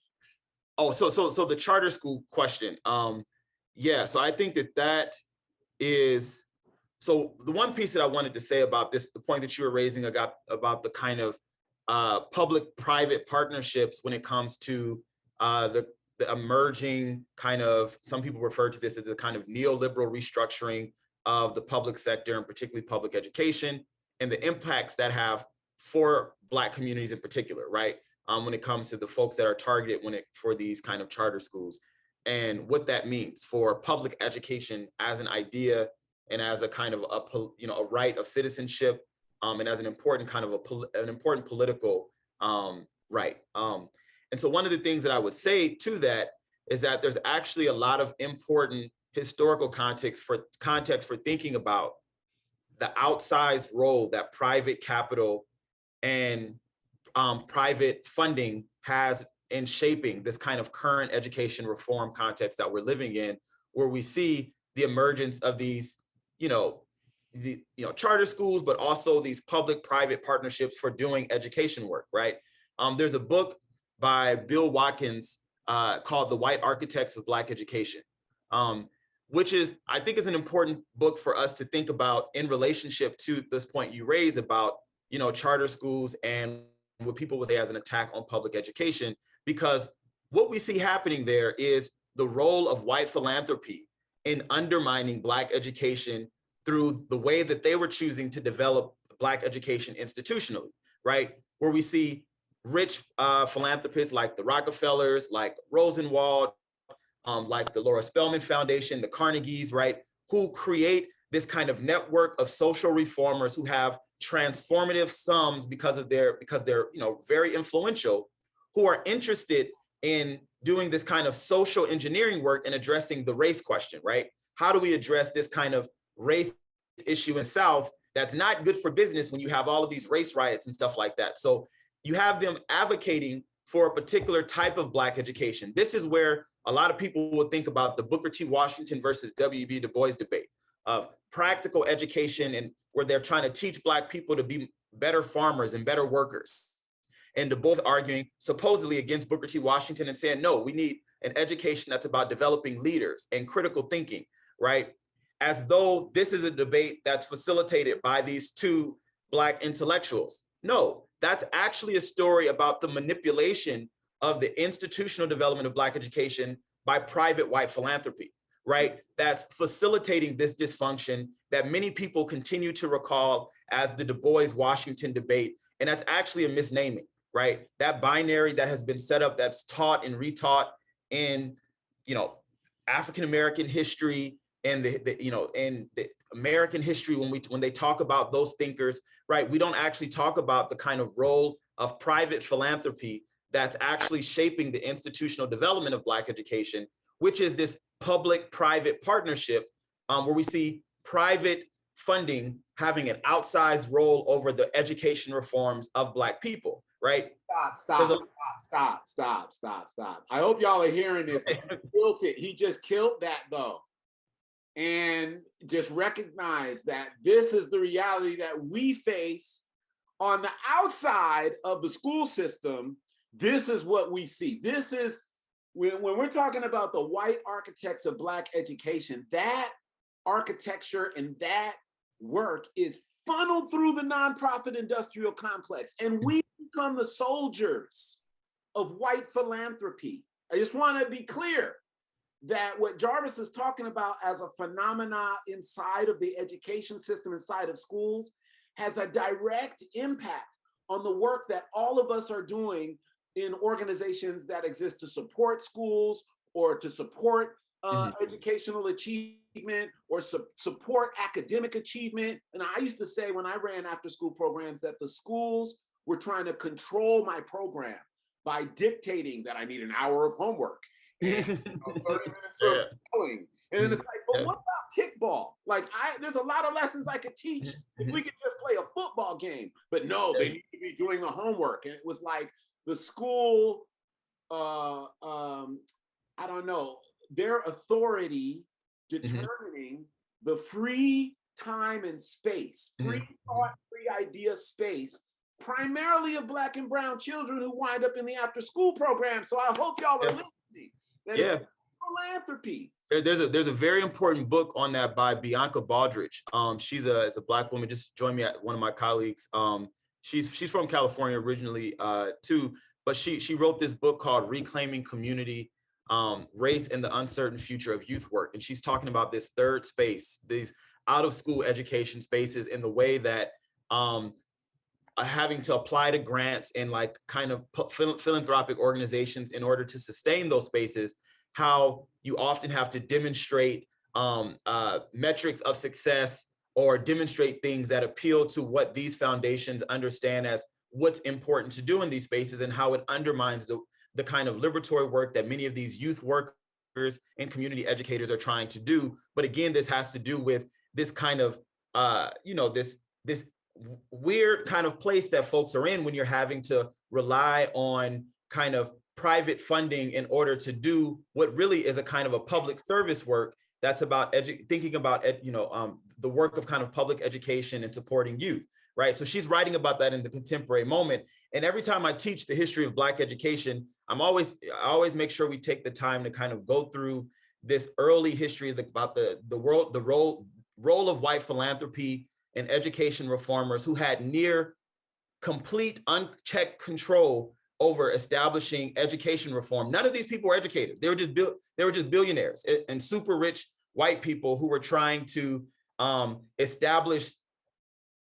Oh, so the charter school question. Yeah, so I think that is, so the one piece that I wanted to say about this, the point that you were raising about the kind of public-private partnerships when it comes to the emerging kind of, some people refer to this as the kind of neoliberal restructuring of the public sector, and particularly public education, and the impacts that have for Black communities in particular, right? When it comes to the folks that are targeted for these kind of charter schools, and what that means for public education as an idea and as a kind of a right of citizenship, and as an important kind of an important political right. And so one of the things that I would say to that is that there's actually a lot of important historical context for thinking about the outsized role that private capital and private funding has in shaping this kind of current education reform context that we're living in, where we see the emergence of these, charter schools, but also these public-private partnerships for doing education work, right? There's a book by Bill Watkins called The White Architects of Black Education, which I think is an important book for us to think about in relationship to this point you raised about, charter schools and what people would say as an attack on public education, because what we see happening there is the role of white philanthropy in undermining Black education through the way that they were choosing to develop Black education institutionally, right? Where we see rich philanthropists like the Rockefellers, like Rosenwald, like the Laura Spelman Foundation, the Carnegies, right? Who create this kind of network of social reformers who have transformative sums because they're very influential, who are interested in doing this kind of social engineering work and addressing the race question, right? How do we address this kind of race issue in the South that's not good for business when you have all of these race riots and stuff like that? So you have them advocating for a particular type of Black education. This is where a lot of people will think about the Booker T. Washington versus W.B. Du Bois debate of practical education, and where they're trying to teach Black people to be better farmers and better workers. And Du Bois arguing supposedly against Booker T. Washington and saying, no, we need an education that's about developing leaders and critical thinking, right? As though this is a debate that's facilitated by these two Black intellectuals. No, that's actually a story about the manipulation of the institutional development of Black education by private white philanthropy, right? That's facilitating this dysfunction that many people continue to recall as the Du Bois-Washington debate. And that's actually a misnaming, right? That binary that has been set up, that's taught and retaught in, African-American history and the American history, when they talk about those thinkers, right? We don't actually talk about the kind of role of private philanthropy that's actually shaping the institutional development of Black education, which is this public-private partnership where we see private funding having an outsized role over the education reforms of Black people, right? Stop. I hope y'all are hearing this. He just killed that though. and just recognize that this is the reality that we face on the outside of the school system. This is what we see. This is when we're talking about the white architects of Black education, that architecture and that work is funneled through the nonprofit industrial complex, and we become the soldiers of white philanthropy. I just want to be clear that what Jarvis is talking about as a phenomena inside of the education system, inside of schools, has a direct impact on the work that all of us are doing in organizations that exist to support schools or to support educational achievement or support academic achievement. And I used to say when I ran after school programs that the schools were trying to control my program by dictating that I need an hour of homework and 30 minutes of spelling. And then it's like, but what about kickball? Like, there's a lot of lessons I could teach if we could just play a football game. But no, they need to be doing the homework. And it was like the school, I don't know, their authority determining the free time and space, free thought, free idea space, primarily of Black and brown children who wind up in the after school program. So I hope y'all are listening. That is philanthropy. There's a very important book on that by Bianca Baldrige. She's a Black woman, just joined me at one of my colleagues. She's from California originally too, but she wrote this book called Reclaiming Community, Race and the Uncertain Future of Youth Work. And she's talking about this third space, these out of school education spaces, and the way that having to apply to grants and like kind of philanthropic organizations in order to sustain those spaces, how you often have to demonstrate metrics of success or demonstrate things that appeal to what these foundations understand as what's important to do in these spaces, and how it undermines the kind of liberatory work that many of these youth workers and community educators are trying to do. But again, this has to do with this kind of, this weird kind of place that folks are in when you're having to rely on kind of private funding in order to do what really is a kind of a public service work that's about thinking about the work of kind of public education and supporting youth, right? So she's writing about that in the contemporary moment. And every time I teach the history of Black education, I always make sure we take the time to kind of go through this early history about the role of white philanthropy and education reformers who had near complete unchecked control over establishing education reform. None of these people were educated. They were just billionaires and super rich white people who were trying to establish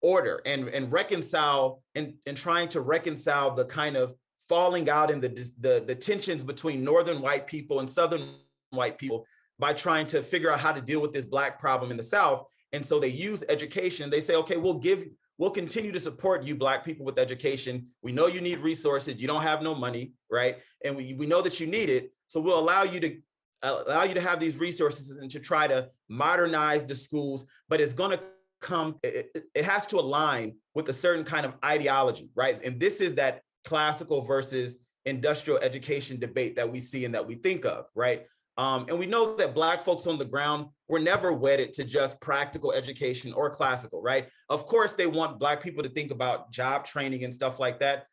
order and reconcile and trying to reconcile the kind of falling out in the tensions between Northern white people and Southern white people by trying to figure out how to deal with this Black problem in the South. And so they use education. They say, okay, we'll continue to support you Black people with education. We know you need resources. You don't have no money, right? And we know that you need it. So we'll allow you to have these resources and to try to modernize the schools, but it's going to come, it has to align with a certain kind of ideology, right? And this is that classical versus industrial education debate that we see and that we think of, right? And we know that Black folks on the ground were never wedded to just practical education or classical, right? Of course, they want Black people to think about job training and stuff like that.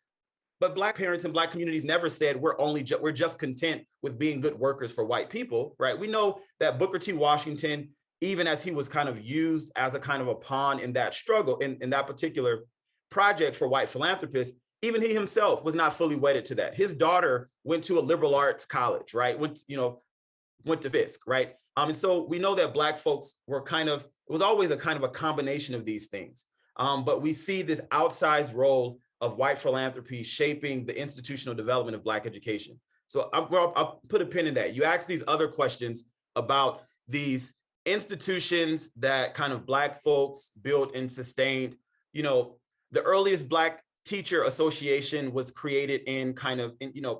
But Black parents and Black communities never said we're just content with being good workers for white people, right? We know that Booker T. Washington, even as he was kind of used as a kind of a pawn in that struggle, in that particular project for white philanthropists, even he himself was not fully wedded to that. His daughter went to a liberal arts college, right? Went to Fisk, right? And so we know that Black folks were it was always a kind of a combination of these things. But we see this outsized role of white philanthropy shaping the institutional development of Black education. So I'll put a pin in that. You asked these other questions about these institutions that kind of Black folks built and sustained. The earliest Black Teacher Association was created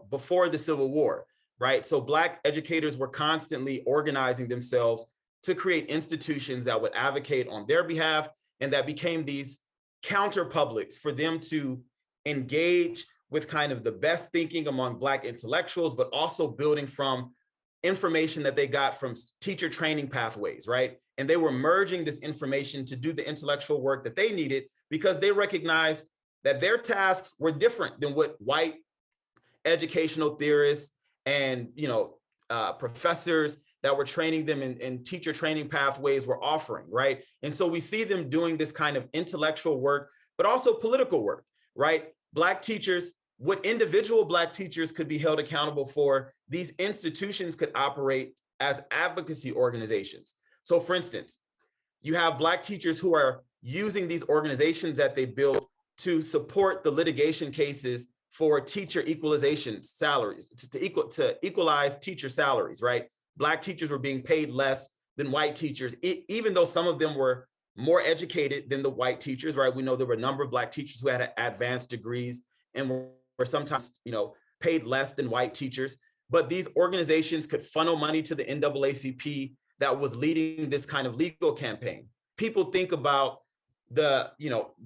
before the Civil War, right? So Black educators were constantly organizing themselves to create institutions that would advocate on their behalf, and that became these counter publics for them to engage with kind of the best thinking among Black intellectuals, but also building from information that they got from teacher training pathways, right? And they were merging this information to do the intellectual work that they needed because they recognized that their tasks were different than what white educational theorists and professors that were training them in teacher training pathways were offering, right? And so we see them doing this kind of intellectual work, but also political work, right? Black teachers, what individual Black teachers could be held accountable for, these institutions could operate as advocacy organizations. So for instance, you have Black teachers who are using these organizations that they built to support the litigation cases for teacher equalization salaries, to equalize teacher salaries, right? Black teachers were being paid less than white teachers, even though some of them were more educated than the white teachers, right? We know there were a number of Black teachers who had advanced degrees and were sometimes, paid less than white teachers. But these organizations could funnel money to the NAACP that was leading this kind of legal campaign. People think about the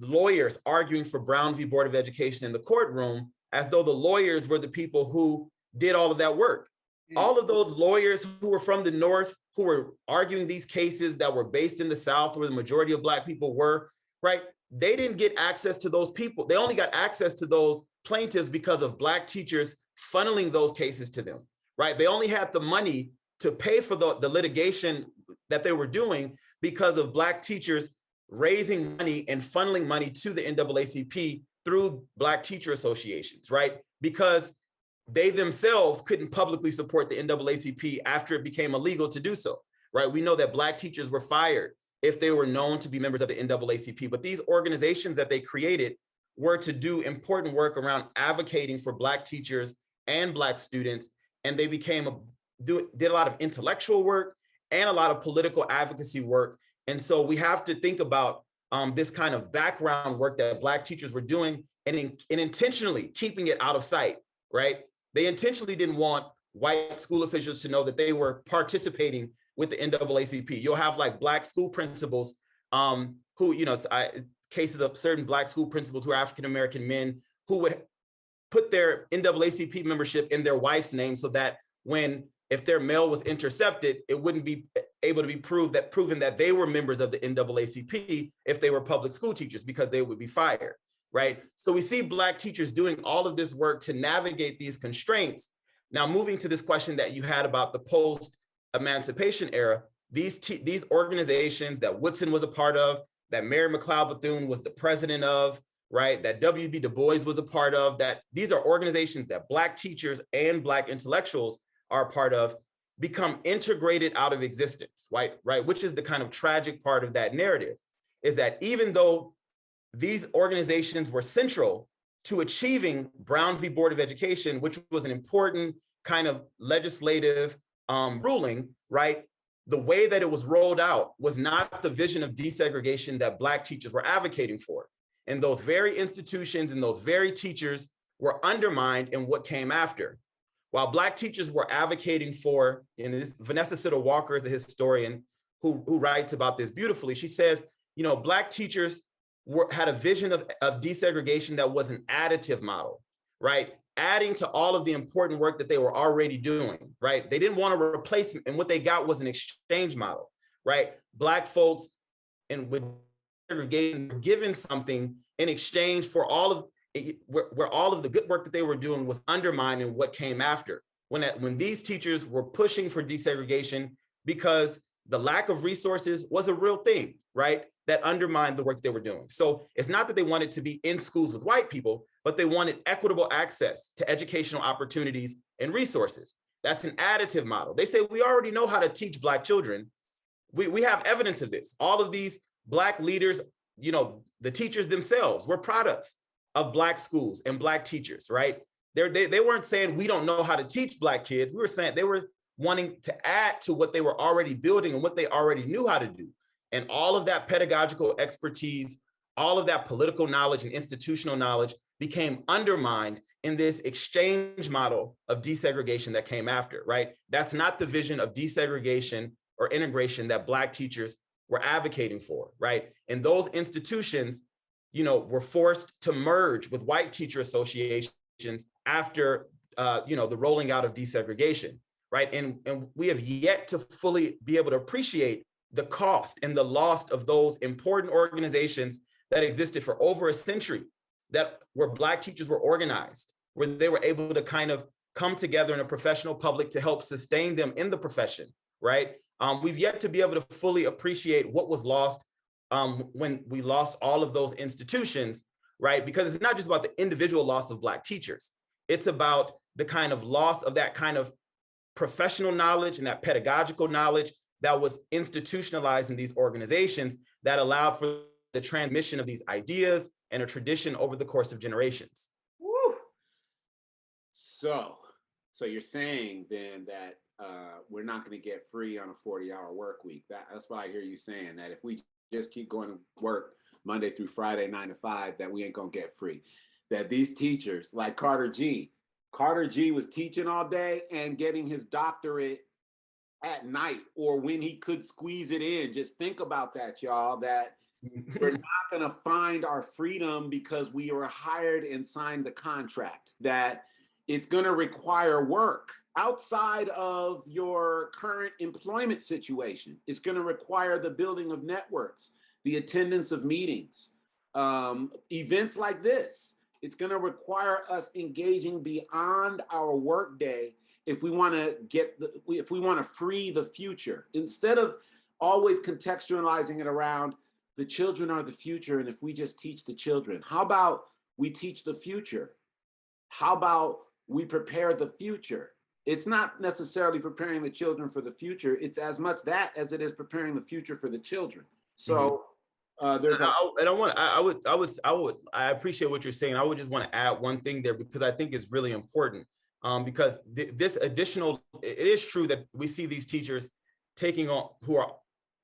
lawyers arguing for Brown v. Board of Education in the courtroom as though the lawyers were the people who did all of that work. All of those lawyers who were from the North, who were arguing these cases that were based in the South, where the majority of Black people were, right? They didn't get access to those people. They only got access to those plaintiffs because of Black teachers funneling those cases to them, right? They only had the money to pay for the litigation that they were doing because of Black teachers raising money and funneling money to the NAACP through Black teacher associations, right? Because they themselves couldn't publicly support the NAACP after it became illegal to do so, right? We know that Black teachers were fired if they were known to be members of the NAACP, but these organizations that they created were to do important work around advocating for Black teachers and Black students, and they did a lot of intellectual work and a lot of political advocacy work. And so we have to think about this kind of background work that Black teachers were doing and intentionally keeping it out of sight, right? They intentionally didn't want white school officials to know that they were participating with the NAACP. You'll have like Black school principals cases of certain Black school principals who are African-American men who would put their NAACP membership in their wife's name so that if their mail was intercepted, it wouldn't be able to be proven that they were members of the NAACP if they were public school teachers, because they would be fired, right? So we see Black teachers doing all of this work to navigate these constraints. Now, moving to this question that you had about the post-emancipation era, these organizations that Woodson was a part of, that Mary McLeod Bethune was the president of, right, that W.B. Du Bois was a part of, that these are organizations that Black teachers and Black intellectuals are a part of, become integrated out of existence, right? Which is the kind of tragic part of that narrative, is that even though these organizations were central to achieving Brown v. Board of Education, which was an important kind of legislative ruling, right? The way that it was rolled out was not the vision of desegregation that Black teachers were advocating for. And those very institutions and those very teachers were undermined in what came after. While Black teachers were advocating for, and this Vanessa Siddle Walker is a historian who writes about this beautifully. She says, Black teachers had a vision of desegregation that was an additive model, right? Adding to all of the important work that they were already doing, right? They didn't want a replacement, and what they got was an exchange model, right? Black folks and with segregation were given something in exchange for all of where all of the good work that they were doing was undermined in what came after. When these teachers were pushing for desegregation because the lack of resources was a real thing, right? That undermined the work they were doing. So it's not that they wanted to be in schools with white people, but they wanted equitable access to educational opportunities and resources. That's an additive model. They say, we already know how to teach Black children. We have evidence of this. All of these Black leaders, the teachers themselves were products of Black schools and Black teachers, right? They weren't saying we don't know how to teach Black kids. We were saying they were wanting to add to what they were already building and what they already knew how to do. And all of that pedagogical expertise, all of that political knowledge and institutional knowledge became undermined in this exchange model of desegregation that came after, right? That's not the vision of desegregation or integration that Black teachers were advocating for, right? And those institutions, were forced to merge with white teacher associations after, the rolling out of desegregation. right? And we have yet to fully be able to appreciate the cost and the loss of those important organizations that existed for over a century, that where Black teachers were organized, where they were able to kind of come together in a professional public to help sustain them in the profession, right? We've yet to be able to fully appreciate what was lost when we lost all of those institutions, right? Because it's not just about the individual loss of Black teachers. It's about the kind of loss of that kind of professional knowledge and that pedagogical knowledge that was institutionalized in these organizations that allowed for the transmission of these ideas and a tradition over the course of generations. Woo. So you're saying then that we're not going to get free on a 40-hour work week. That's what I hear you saying, that if we just keep going to work Monday through Friday, 9 to 5, that we ain't going to get free. That these teachers like Carter G was teaching all day and getting his doctorate at night or when he could squeeze it in. Just think about that, y'all, that we're not going to find our freedom because we were hired and signed the contract, that it's going to require work outside of your current employment situation. It's going to require the building of networks, the attendance of meetings, events like this. It's going to require us engaging beyond our workday if we want to free the future, instead of always contextualizing it around the children are the future. And if we just teach the children, how about we teach the future? How about we prepare the future? It's not necessarily preparing the children for the future. It's as much that as it is preparing the future for the children. So there's I appreciate what you're saying. I would just want to add one thing there because I think it's really important. Because this additional, it is true that we see these teachers taking on who are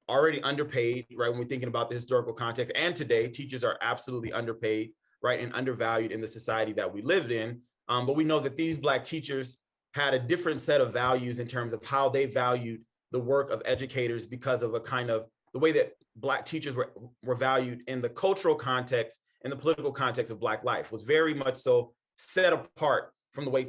already underpaid, right? When we're thinking about the historical context, and today teachers are absolutely underpaid, right, and undervalued in the society that we lived in. But we know that these Black teachers had a different set of values in terms of how they valued the work of educators because of a kind of the way that Black teachers were valued in the cultural context and the political context of Black life was very much so set apart from the way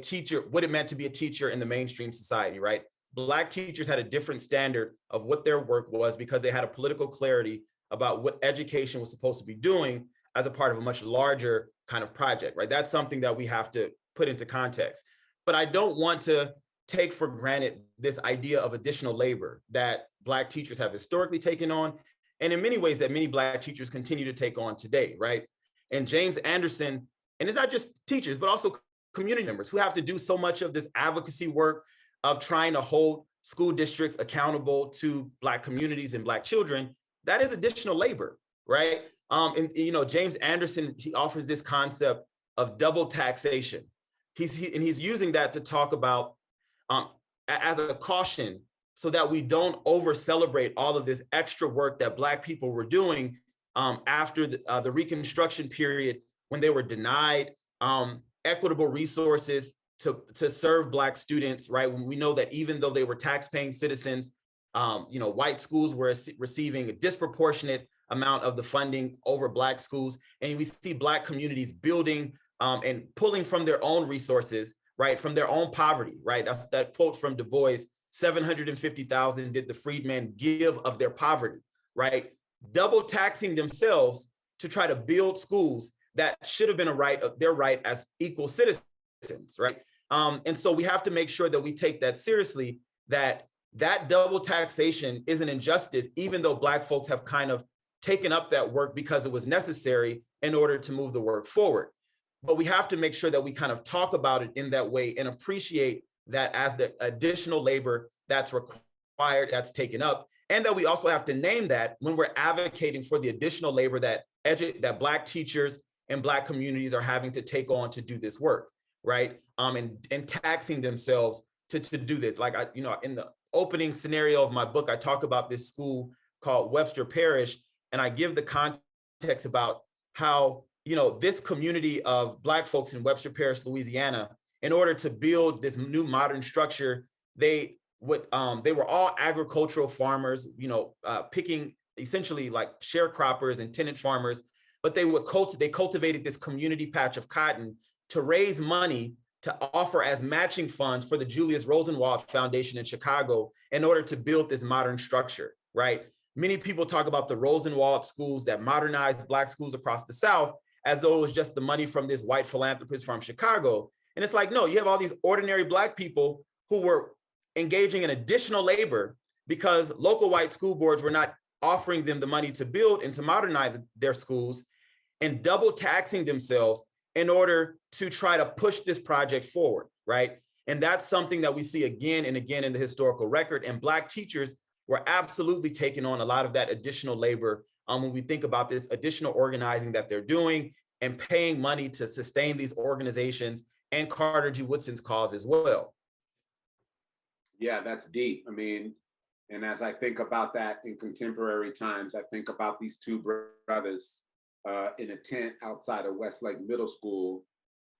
what it meant to be a teacher in the mainstream society, right? Black teachers had a different standard of what their work was because they had a political clarity about what education was supposed to be doing as a part of a much larger kind of project, right? That's something that we have to put into context. But I don't want to take for granted this idea of additional labor that Black teachers have historically taken on, and in many ways that many Black teachers continue to take on today, right? And James Anderson, and it's not just teachers, but also community members who have to do so much of this advocacy work of trying to hold school districts accountable to Black communities and Black children. That is additional labor, right? And James Anderson, he offers this concept of double taxation. He's using that to talk about as a caution so that we don't over celebrate all of this extra work that Black people were doing after the Reconstruction period, when they were denied equitable resources to serve Black students, right? When we know that even though they were tax-paying citizens, white schools were receiving a disproportionate amount of the funding over Black schools. And we see Black communities building and pulling from their own resources, right? From their own poverty, right? That's that quote from Du Bois, 750,000 did the freedmen give of their poverty, right? Double taxing themselves to try to build schools that should have been their right as equal citizens, right? And so we have to make sure that we take that seriously, that double taxation is an injustice, even though Black folks have kind of taken up that work because it was necessary in order to move the work forward. But we have to make sure that we kind of talk about it in that way and appreciate that as the additional labor that's required, that's taken up, and that we also have to name that when we're advocating for the additional labor that Black teachers and Black communities are having to take on to do this work, right? And taxing themselves to do this. Like in the opening scenario of my book, I talk about this school called Webster Parish, and I give the context about how this community of Black folks in Webster Parish, Louisiana, in order to build this new modern structure, they were all agricultural farmers, picking essentially like sharecroppers and tenant farmers, but they cultivated this community patch of cotton to raise money to offer as matching funds for the Julius Rosenwald Foundation in Chicago in order to build this modern structure, right? Many people talk about the Rosenwald schools that modernized Black schools across the South as though it was just the money from this white philanthropist from Chicago. And it's like, no, you have all these ordinary Black people who were engaging in additional labor because local white school boards were not offering them the money to build and to modernize their schools, and double taxing themselves in order to try to push this project forward, right? And that's something that we see again and again in the historical record. And Black teachers were absolutely taking on a lot of that additional labor when we think about this additional organizing that they're doing and paying money to sustain these organizations and Carter G. Woodson's cause as well. Yeah, that's deep. I mean, and as I think about that in contemporary times, I think about these two brothers in a tent outside of Westlake Middle School,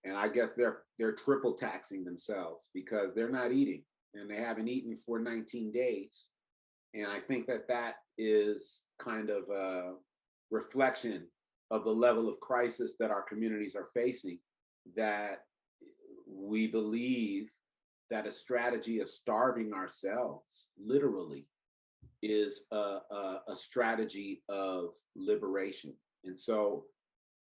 and I guess they're triple taxing themselves because they're not eating, and they haven't eaten for 19 days. And I think that is kind of a reflection of the level of crisis that our communities are facing, that we believe that a strategy of starving ourselves, literally, is a strategy of liberation. And so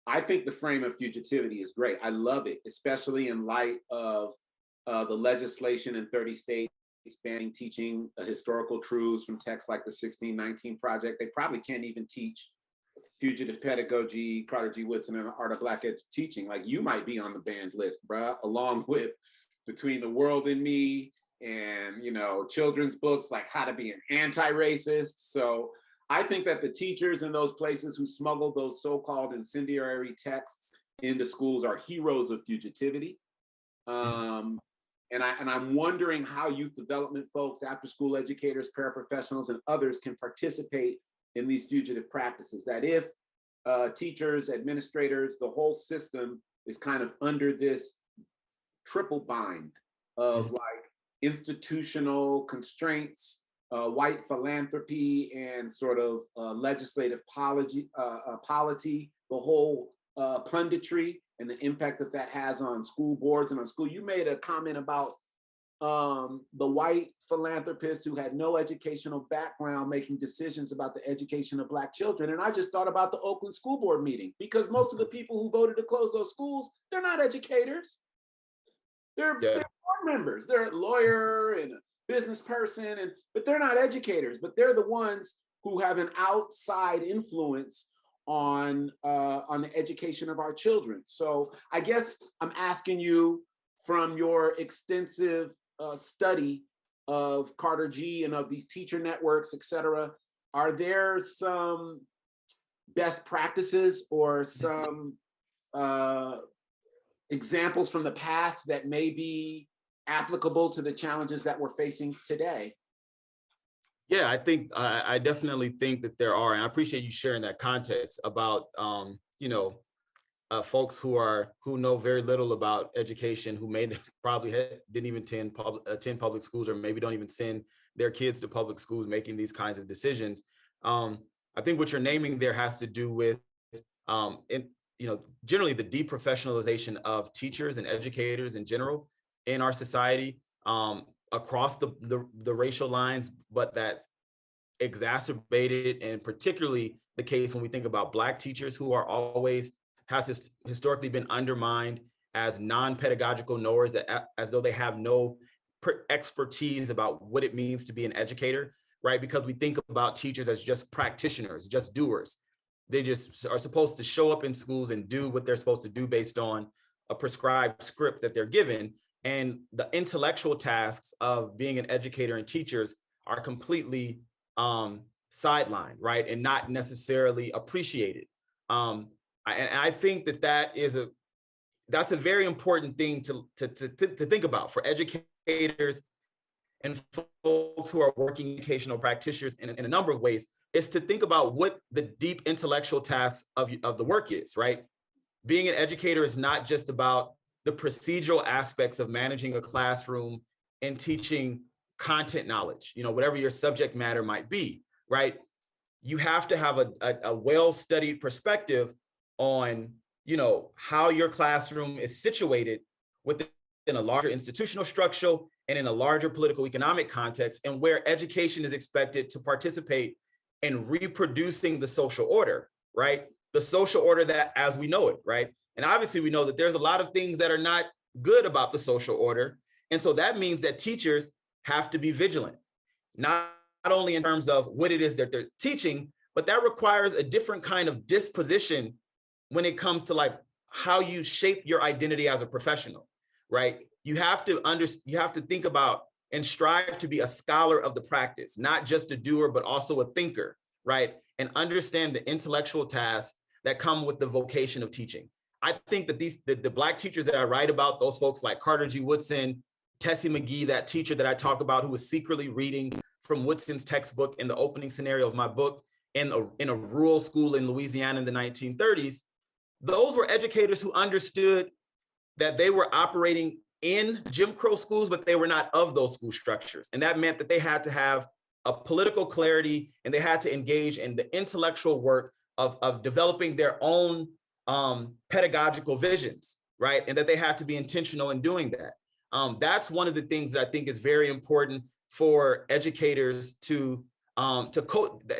I think the frame of fugitivity is great. I love it, especially in light of the legislation in 30 states banning teaching historical truths from texts like the 1619 Project. They probably can't even teach fugitive pedagogy, Carter G. Woodson, and the Art of Black Teaching. Like, you might be on the banned list, bruh, along with Between the World and Me, and, you know, children's books like How to Be an Anti-Racist. So I think that the teachers in those places who smuggle those so-called incendiary texts into schools are heroes of fugitivity. And I'm wondering how youth development folks, after-school educators, paraprofessionals, and others can participate in these fugitive practices. That if teachers, administrators, the whole system is kind of under this triple bind of like institutional constraints, white philanthropy, and sort of legislative polity, the whole punditry and the impact that has on school boards and on school. You made a comment about the white philanthropist who had no educational background making decisions about the education of Black children. And I just thought about the Oakland School Board meeting, because most of the people who voted to close those schools, they're not educators. They're board members. They're a lawyer and a business person, but they're not educators. But they're the ones who have an outside influence on the education of our children. So I guess I'm asking you, from your extensive study of Carter G and of these teacher networks, et cetera, are there some best practices or some examples from the past that may be applicable to the challenges that we're facing today? Yeah, I definitely think that there are, and I appreciate you sharing that context about folks who know very little about education, who didn't even attend public schools, or maybe don't even send their kids to public schools, making these kinds of decisions. I think what you're naming there has to do with generally the deprofessionalization of teachers and educators in general in our society, across the racial lines, but that's exacerbated, and particularly the case when we think about Black teachers, who are has historically been undermined as non-pedagogical knowers, that as though they have no expertise about what it means to be an educator, right? Because we think about teachers as just practitioners, just doers. They just are supposed to show up in schools and do what they're supposed to do based on a prescribed script that they're given. And the intellectual tasks of being an educator and teachers are completely sidelined, right? And not necessarily appreciated. And I think that's a very important thing to think about for educators and folks who are working educational practitioners in a number of ways, is to think about what the deep intellectual tasks of the work is, right? Being an educator is not just about the procedural aspects of managing a classroom and teaching content knowledge, whatever your subject matter might be, right? You have to have a well-studied perspective on, how your classroom is situated within in a larger institutional structure and in a larger political economic context, and where education is expected to participate in reproducing the social order, right? The social order that as we know it, right? And obviously we know that there's a lot of things that are not good about the social order. And so that means that teachers have to be vigilant, not only in terms of what it is that they're teaching, but that requires a different kind of disposition when it comes to like how you shape your identity as a professional, right? You have to think about and strive to be a scholar of the practice, not just a doer, but also a thinker, right? And understand the intellectual tasks that come with the vocation of teaching. I think that the Black teachers that I write about, those folks like Carter G. Woodson, Tessie McGee, that teacher that I talk about who was secretly reading from Woodson's textbook in the opening scenario of my book in a rural school in Louisiana in the 1930s, those were educators who understood that they were operating in Jim Crow schools, but they were not of those school structures. And that meant that they had to have a political clarity and they had to engage in the intellectual work of developing their own pedagogical visions, right? And that they had to be intentional in doing that. That's one of the things that I think is very important for educators to and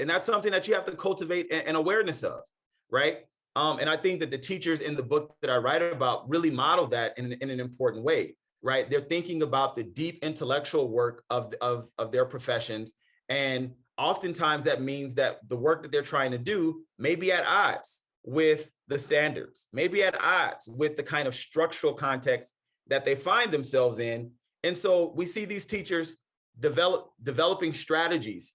that's something that you have to cultivate an awareness of, right? And I think that the teachers in the book that I write about really model that in an important way, right? They're thinking about the deep intellectual work of their professions. And oftentimes that means that the work that they're trying to do may be at odds with the standards, maybe at odds with the kind of structural context that they find themselves in. And so we see these teachers developing strategies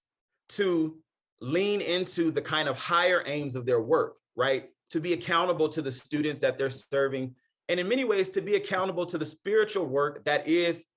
to lean into the kind of higher aims of their work, right? To be accountable to the students that they're serving, and in many ways to be accountable to the spiritual work that is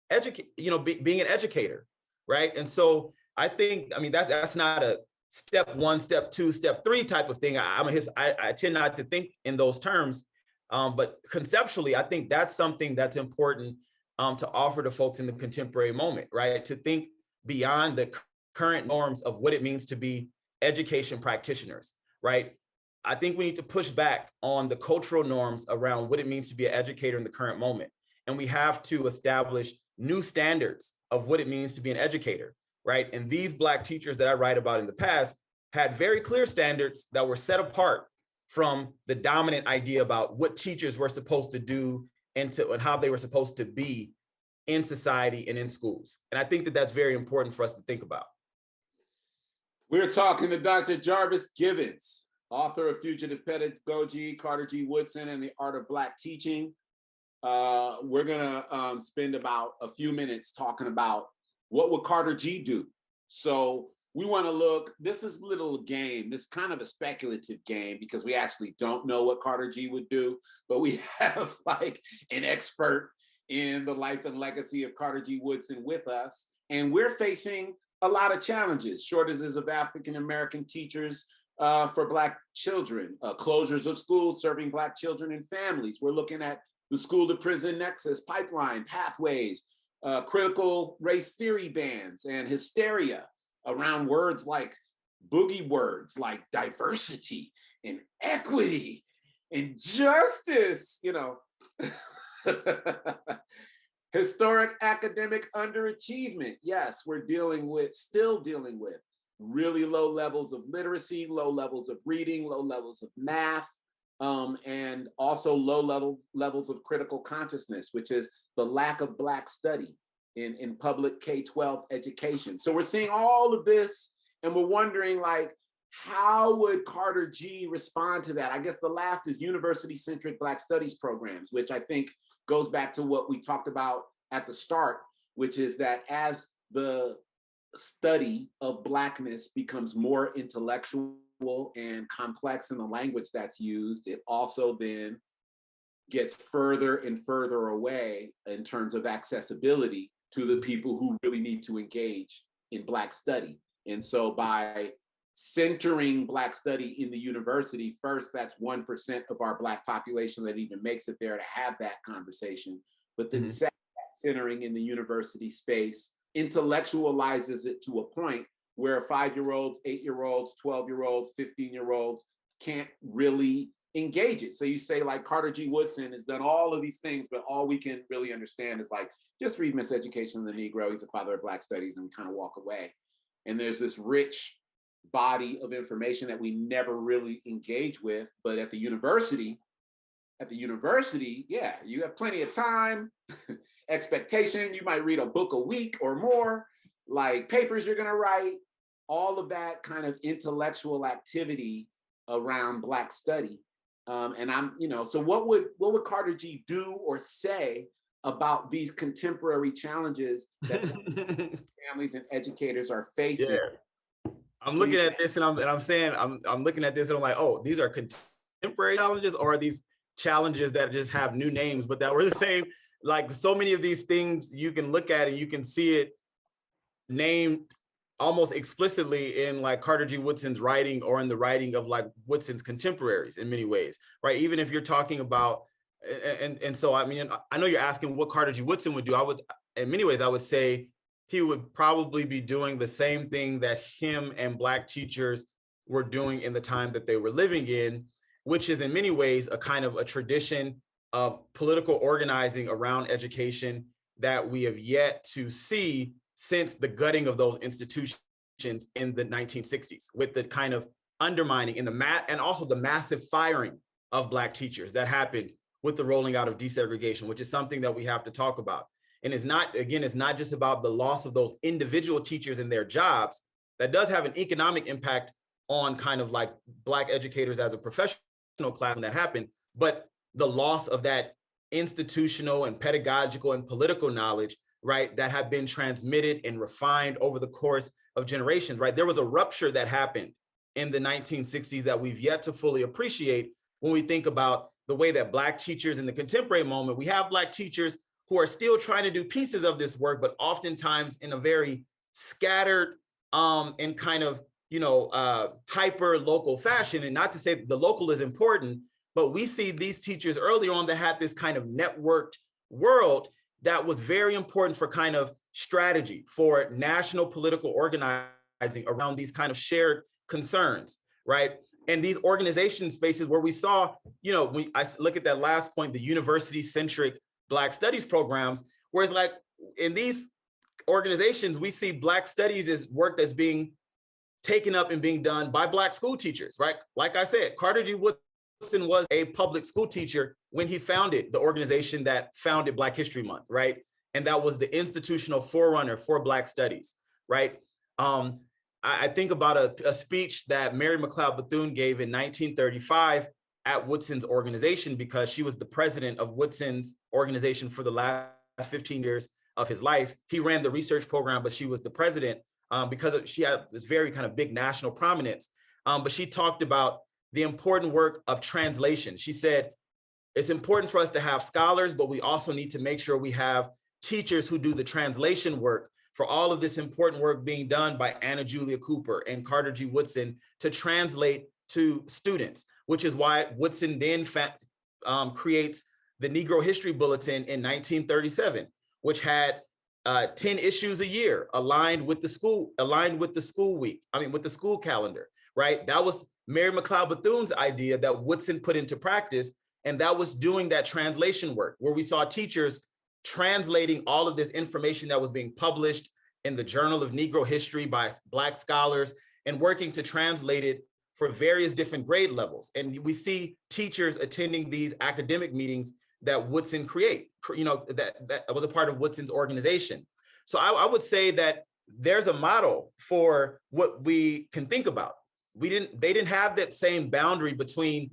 being an educator, right? And so I think, I mean, that's not a step one, step two, step three type of thing. I tend not to think in those terms, but conceptually, I think that's something that's important to offer to folks in the contemporary moment, right? To think beyond the current norms of what it means to be education practitioners, right? I think we need to push back on the cultural norms around what it means to be an educator in the current moment. And we have to establish new standards of what it means to be an educator, right? And these Black teachers that I write about in the past had very clear standards that were set apart from the dominant idea about what teachers were supposed to do and how they were supposed to be in society and in schools. And I think that that's very important for us to think about. We're talking to Dr. Jarvis Givens, author of Fugitive Pedagogy, Carter G. Woodson, and the Art of Black Teaching. We're gonna spend about a few minutes talking about what would Carter G do. So we wanna look, this is a little game, this kind of a speculative game because we actually don't know what Carter G would do, but we have like an expert in the life and legacy of Carter G. Woodson with us. And we're facing a lot of challenges, shortages of African-American teachers for Black children, closures of schools serving Black children and families. We're looking at the school to prison nexus, pipeline, pathways, critical race theory bans, and hysteria around words like boogie words like diversity and equity and justice, Historic academic underachievement. Yes, we're still dealing with really low levels of literacy, low levels of reading, low levels of math, and also low levels of critical consciousness, which is the lack of Black study in public K-12 education. So we're seeing all of this and we're wondering like, how would Carter G respond to that? I guess the last is university-centric Black studies programs, which I think goes back to what we talked about at the start, which is that as the study of Blackness becomes more intellectual and complex in the language that's used, it also then gets further and further away in terms of accessibility to the people who really need to engage in Black study. And so by centering Black study in the university, first, that's 1% of our Black population that even makes it there to have that conversation. But then second, centering in the university space intellectualizes it to a point where 5-year-olds, 8-year-olds, 12-year-olds, 15-year-olds can't really engage it. So you say like Carter G. Woodson has done all of these things, but all we can really understand is like, just read Miseducation of the Negro. He's a father of Black studies, and we kind of walk away. And there's this rich body of information that we never really engage with. But at the university, yeah, you have plenty of time, expectation. You might read a book a week or more, like papers you're gonna write, all of that kind of intellectual activity around Black study. And I'm, so what would Carter G do or say about these contemporary challenges that families and educators are facing? Yeah. I'm looking at this and I'm saying, I'm looking at this and I'm like, oh, these are contemporary challenges, or are these challenges that just have new names, but that were the same? Like, so many of these things you can look at and you can see it named almost explicitly in like Carter G. Woodson's writing, or in the writing of like Woodson's contemporaries in many ways, right? Even if you're talking about, and so, I mean, I know you're asking what Carter G. Woodson would do. I would, in many ways, I would say he would probably be doing the same thing that him and Black teachers were doing in the time that they were living in, which is in many ways a kind of a tradition of political organizing around education that we have yet to see since the gutting of those institutions in the 1960s, with the kind of undermining and also the massive firing of Black teachers that happened with the rolling out of desegregation, which is something that we have to talk about. And it's not just about the loss of those individual teachers and their jobs. That does have an economic impact on kind of like Black educators as a professional class when that happened, but the loss of that institutional and pedagogical and political knowledge, right, that have been transmitted and refined over the course of generations, right? There was a rupture that happened in the 1960s that we've yet to fully appreciate when we think about the way that Black teachers in the contemporary moment, we have Black teachers who are still trying to do pieces of this work, but oftentimes in a very scattered and kind of, hyper local fashion. And not to say that the local is important, but we see these teachers early on that had this kind of networked world that was very important for kind of strategy, for national political organizing around these kind of shared concerns, right? And these organization spaces where we saw, I look at that last point, the university-centric Black studies programs, where it's like in these organizations, we see Black studies as work that's being taken up and being done by Black school teachers, right? Like I said, Carter G. Woodson was a public school teacher when he founded the organization that founded Black History Month, right? And that was the institutional forerunner for Black studies, right? I think about a speech that Mary McLeod Bethune gave in 1935 at Woodson's organization, because she was the president of Woodson's organization for the last 15 years of his life. He ran the research program, but she was the president because she had this very kind of big national prominence. But she talked about the important work of translation. She said, it's important for us to have scholars, but we also need to make sure we have teachers who do the translation work for all of this important work being done by Anna Julia Cooper and Carter G. Woodson to translate to students, which is why Woodson then creates the Negro History Bulletin in 1937, which had 10 issues a year aligned with the school week, with the school calendar, right? That was Mary McLeod Bethune's idea that Woodson put into practice. And that was doing that translation work where we saw teachers translating all of this information that was being published in the Journal of Negro History by Black scholars and working to translate it for various different grade levels. And we see teachers attending these academic meetings that Woodson that was a part of Woodson's organization. So I would say that there's a model for what we can think about. They didn't have that same boundary between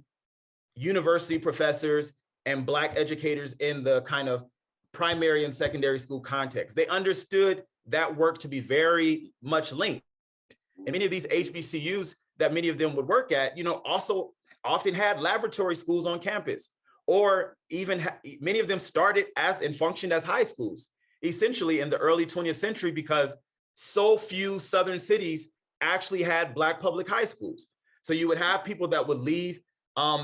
university professors and Black educators in the kind of primary and secondary school context. They understood that work to be very much linked. And many of these HBCUs that many of them would work at, also often had laboratory schools on campus, or even many of them started as and functioned as high schools, essentially in the early 20th century, because so few Southern cities actually had Black public high schools. So you would have people that would leave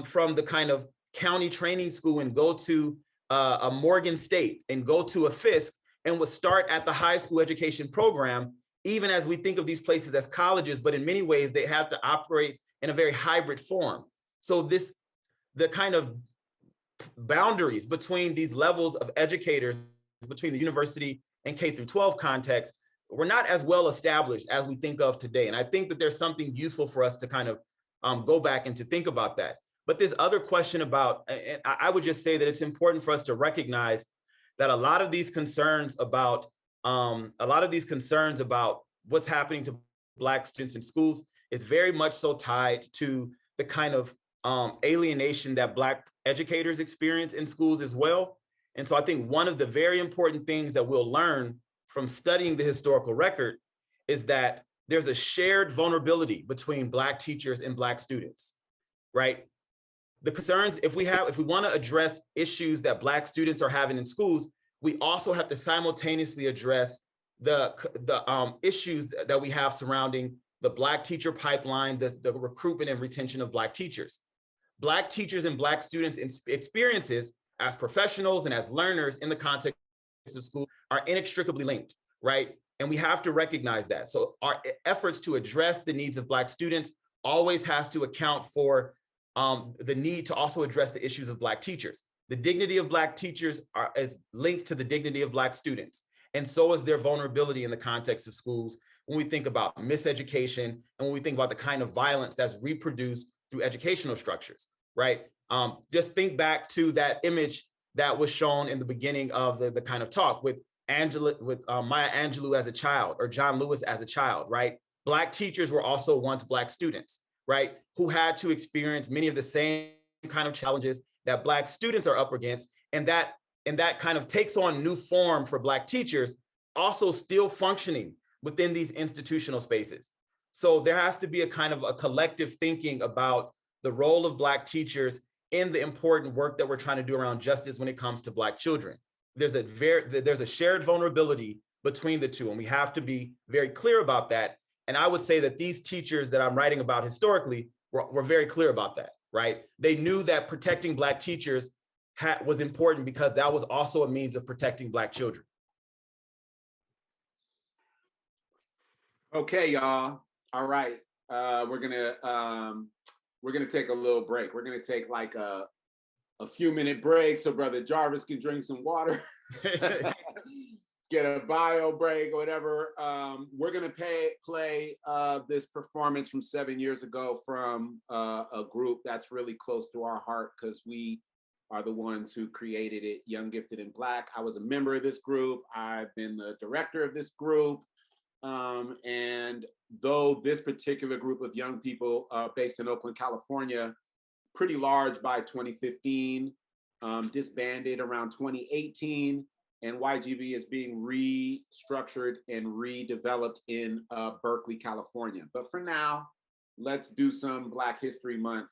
from the kind of county training school and go to a Morgan State and go to a Fisk and would start at the high school education program, even as we think of these places as colleges, but in many ways they have to operate in a very hybrid form. So this the kind of boundaries between these levels of educators, between the university and K through 12 context, were not as well established as we think of today. And I think that there's something useful for us to kind of go back and to think about that. But this other question about, and I would just say that it's important for us to recognize that a lot of these concerns about what's happening to Black students in schools is very much so tied to the kind of alienation that Black educators experience in schools as well. And so I think one of the very important things that we'll learn from studying the historical record is that there's a shared vulnerability between Black teachers and Black students, right? The concerns, if we want to address issues that Black students are having in schools, we also have to simultaneously address the issues that we have surrounding the Black teacher pipeline, the recruitment and retention of Black teachers. Black teachers and Black students' experiences as professionals and as learners in the context of school are inextricably linked, right? And we have to recognize that. So our efforts to address the needs of Black students always has to account for the need to also address the issues of Black teachers. The dignity of Black teachers is linked to the dignity of Black students. And so is their vulnerability in the context of schools when we think about miseducation and when we think about the kind of violence that's reproduced through educational structures, right? Just think back to that image that was shown in the beginning of the kind of talk with Maya Angelou as a child, or John Lewis as a child, right? Black teachers were also once Black students, right? Who had to experience many of the same kind of challenges that Black students are up against. And that kind of takes on new form for Black teachers, also still functioning within these institutional spaces. So there has to be a kind of a collective thinking about the role of Black teachers in the important work that we're trying to do around justice when it comes to Black children. There's a shared vulnerability between the two, and we have to be very clear about that. And I would say that these teachers that I'm writing about historically were very clear about that, right? They knew that protecting Black teachers was important because that was also a means of protecting Black children. Okay, y'all. All right. We're gonna take a little break. We're gonna take like a few minute break so Brother Jarvis can drink some water, get a bio break or whatever. We're gonna play this performance from 7 years ago from a group that's really close to our heart because we are the ones who created it, Young, Gifted, and Black. I was a member of this group. I've been the director of this group. And though this particular group of young people based in Oakland, California, pretty large by 2015, disbanded around 2018, and YGB is being restructured and redeveloped in Berkeley, California. But for now, let's do some Black History Month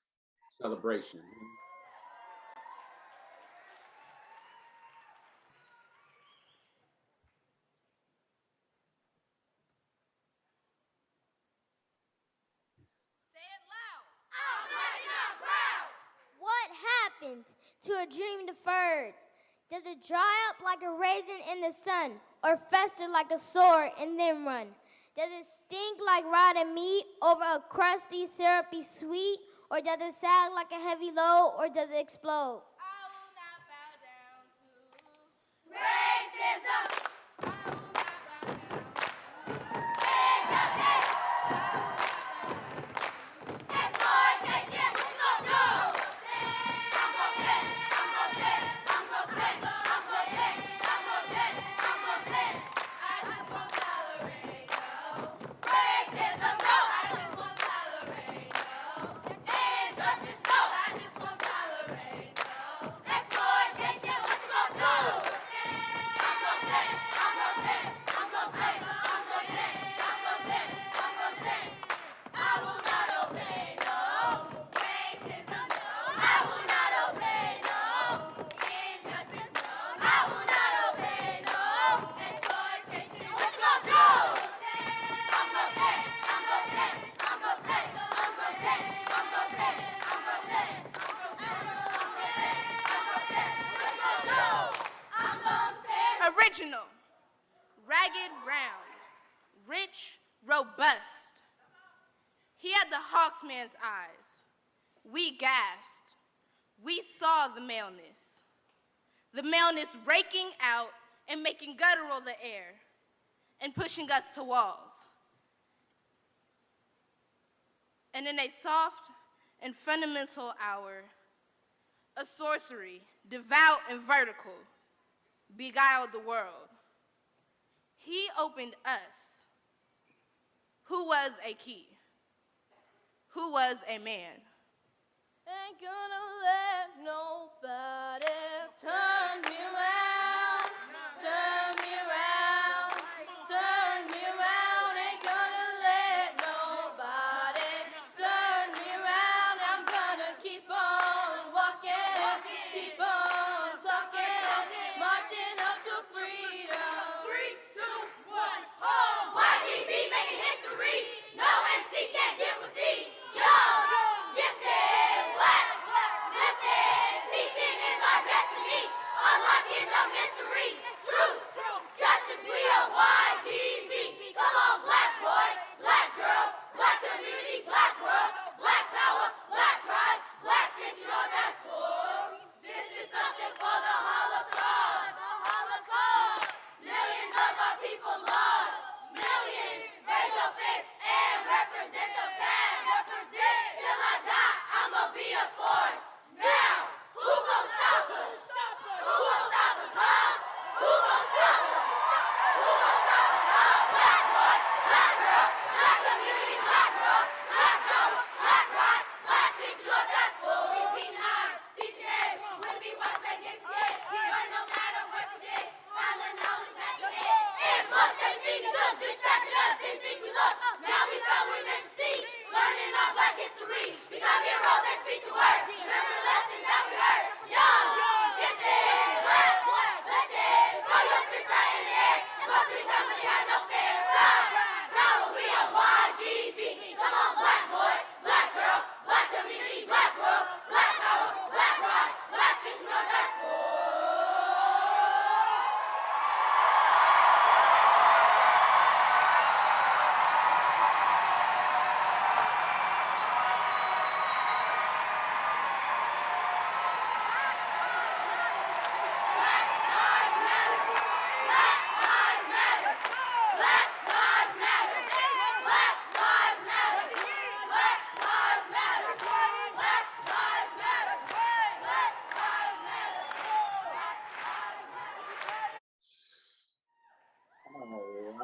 celebration. To a dream deferred? Does it dry up like a raisin in the sun, or fester like a sore and then run? Does it stink like rotted meat over a crusty, syrupy sweet, or does it sag like a heavy load, or does it explode? I will not bow down to racism. I will not bow down to injustice. Exploitation. Let's go through. Original, ragged, round, rich, robust. He had the hawksman's eyes. We gasped. we saw the maleness raking out and making guttural the air and pushing us to walls. And in a soft and fundamental hour, a sorcery, devout and vertical, beguiled the world. He opened us, who was a key, who was a man. Ain't gonna let nobody turn me around, turn me around, turn me around. Ain't gonna let nobody turn me around. I'm gonna keep on walking, keep on talking, marching up to freedom. 3, 2, 1, home. YGB making history. No MC can't get with thee. Yo, gifted, black, lifted. Teaching is our destiny. Unlocking the mystery. Truth, justice, we are YGB. Come on, black boy, black girl, black community, black world, black power, black pride, black fiction on that floor. This is something for the Holocaust. Millions of our people lost. Millions raise your fist and represent the past. Represent till I die. I'ma be a force. Now, who gon' stop us? Who gon' stop us, huh? Who gon' stop us? Who gon' stop us, huh? Black boy, black girl, black community, black world, black power, black pride, black fiction on that floor. Repeating eyes, teaching heads, when we watch that get scared. But no matter what you did, find the knowledge that you need. And books, everything you took, distracted us, didn't think we looked. Now we found we're meant to see. Learning our black history, become heroes that speak the word. Remember the lessons that we heard. Young, gifted, black, lifted. Throw your fist right in the air, and publicly tell them you have no fear. Pride, power, we are YGB. Come on, black boy, black girl, black community, black world, black power, black pride, black fiction on that floor.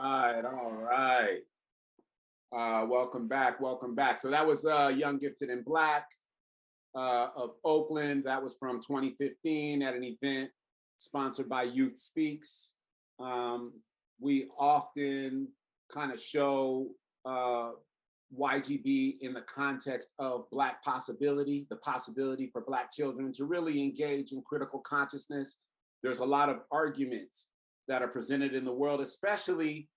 All right. Welcome back, welcome back. So that was Young, Gifted, and Black of Oakland. That was from 2015 at an event sponsored by Youth Speaks. We often kind of show YGB in the context of Black possibility, the possibility for Black children to really engage in critical consciousness. There's a lot of arguments that are presented in the world, especially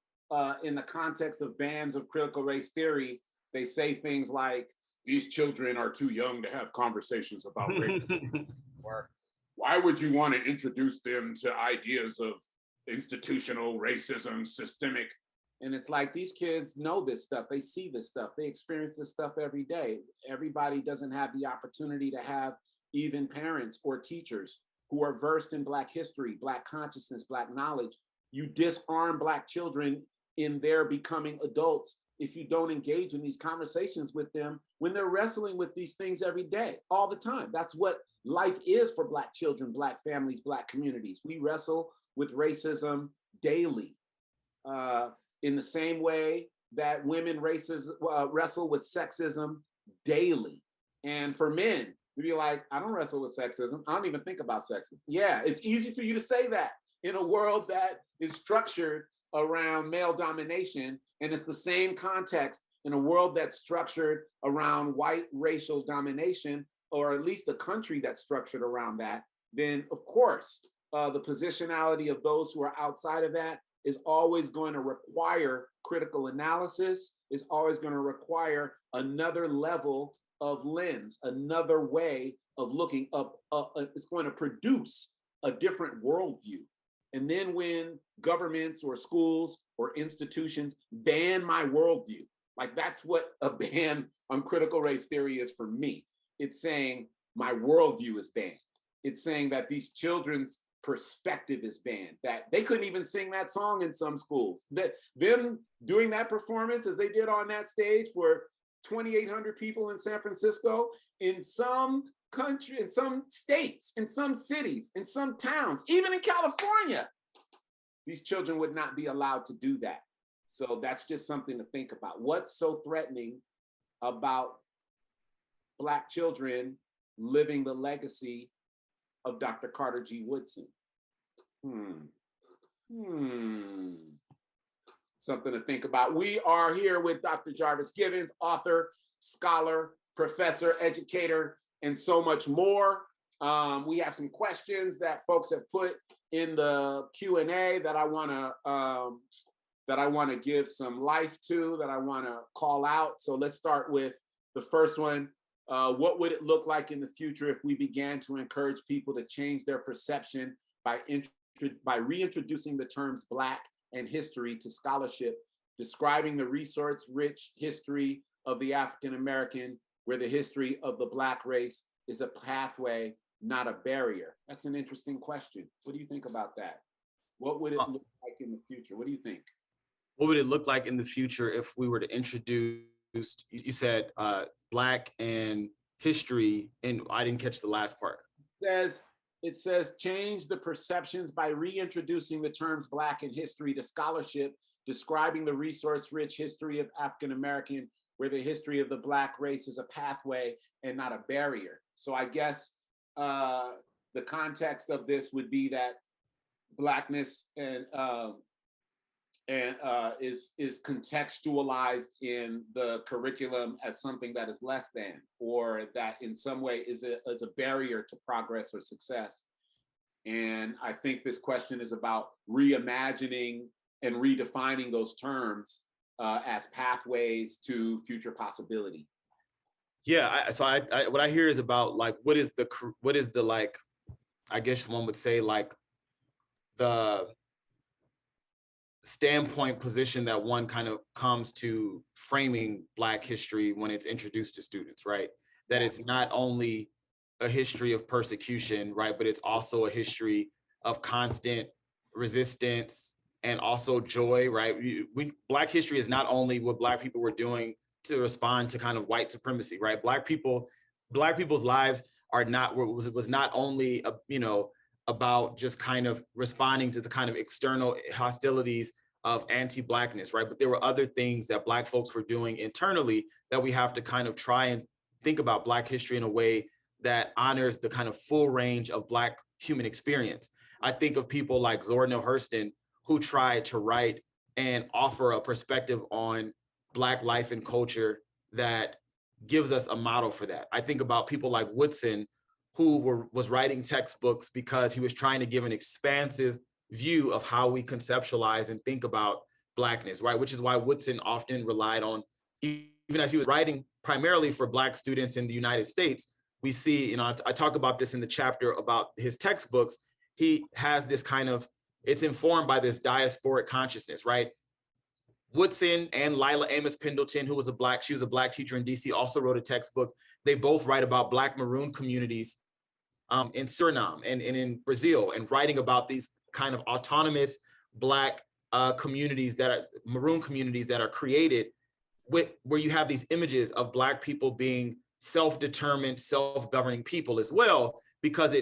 in the context of bands of critical race theory. They say things like, these children are too young to have conversations about race. Or why would you want to introduce them to ideas of institutional racism, systemic? And it's like, these kids know this stuff. They see this stuff. They experience this stuff every day. Everybody doesn't have the opportunity to have even parents or teachers who are versed in Black history, Black consciousness, Black knowledge. You disarm Black children in their becoming adults if you don't engage in these conversations with them when they're wrestling with these things every day, all the time. That's what life is for Black children, Black families, Black communities. We wrestle with racism daily, in the same way that women wrestle with sexism daily. And for men, we'd be like, I don't wrestle with sexism. I don't even think about sexism. Yeah, it's easy for you to say that in a world that is structured around male domination. And it's the same context in a world that's structured around white racial domination, or at least a country that's structured around that. Then of course, the positionality of those who are outside of that is always going to require critical analysis, is always going to require another level of lens, another way of looking up. It's going to produce a different worldview. And then when governments or schools or institutions ban my worldview, like that's what a ban on critical race theory is for me. It's saying, my worldview is banned. It's saying that these children's perspective is banned, that they couldn't even sing that song in some schools. That them doing that performance as they did on that stage for 2,800 people in San Francisco, in some country, in some states, in some cities, in some towns, even in California, these children would not be allowed to do that. So that's just something to think about. What's so threatening about Black children living the legacy of Dr. Carter G. Woodson? Something to think about. We are here with Dr. Jarvis Givens, author, scholar, professor, educator, and so much more. We have some questions that folks have put in the Q&A that I want to give some life to, that I want to call out. So let's start with the first one. What would it look like in the future if we began to encourage people to change their perception by reintroducing the terms Black and history to scholarship, describing the resource-rich history of the African American, where the history of the Black race is a pathway, not a barrier? That's an interesting question. What do you think about that? What would it look like in the future? What do you think? What would it look like in the future if we were to introduce, you said Black and history, and I didn't catch the last part. It says change the perceptions by reintroducing the terms Black and history to scholarship, describing the resource-rich history of African American, where the history of the Black race is a pathway and not a barrier. So I guess the context of this would be that Blackness is contextualized in the curriculum as something that is less than, or that in some way is a barrier to progress or success. And I think this question is about reimagining and redefining those terms as pathways to future possibility. Yeah, so what I hear is about like what is the like, I guess one would say like the standpoint position that one kind of comes to framing Black history when it's introduced to students, right? That it's not only a history of persecution, right, but it's also a history of constant resistance and also joy, right? Black history is not only what Black people were doing to respond to kind of white supremacy, right? Black people's lives are not, was not only about just kind of responding to the kind of external hostilities of anti-Blackness, right? But there were other things that Black folks were doing internally that we have to kind of try and think about Black history in a way that honors the kind of full range of Black human experience. I think of people like Zora Neale Hurston, who tried to write and offer a perspective on Black life and culture that gives us a model for that. I think about people like Woodson, who was writing textbooks because he was trying to give an expansive view of how we conceptualize and think about Blackness, right? Which is why Woodson often relied on, even as he was writing primarily for Black students in the United States, we see, I talk about this in the chapter about his textbooks, he has this kind of, it's informed by this diasporic consciousness, right? Woodson and Lila Amos Pendleton, she was a Black teacher in DC, also wrote a textbook. They both write about Black maroon communities in Suriname and in Brazil, and writing about these kind of autonomous Black communities maroon communities that are created where you have these images of Black people being self-determined, self-governing people as well, because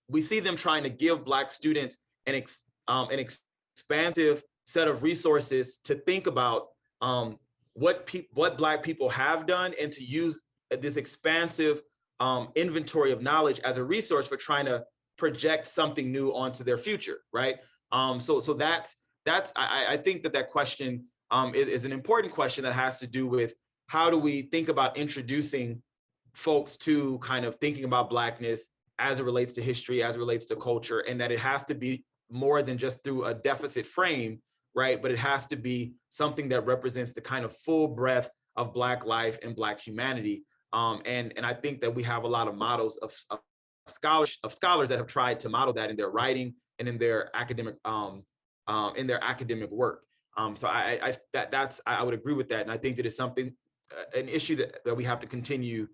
we see them trying to give Black students an expansive set of resources to think about what Black people have done, and to use this expansive inventory of knowledge as a resource for trying to project something new onto their future, right? So I think that question is an important question that has to do with how do we think about introducing folks to kind of thinking about Blackness as it relates to history, as it relates to culture, and that it has to be more than just through a deficit frame, right? But it has to be something that represents the kind of full breadth of Black life and Black humanity. And I think that we have a lot of models of scholars that have tried to model that in their writing and in their academic work. So I would agree with that, and I think that it's something, an issue that we have to continue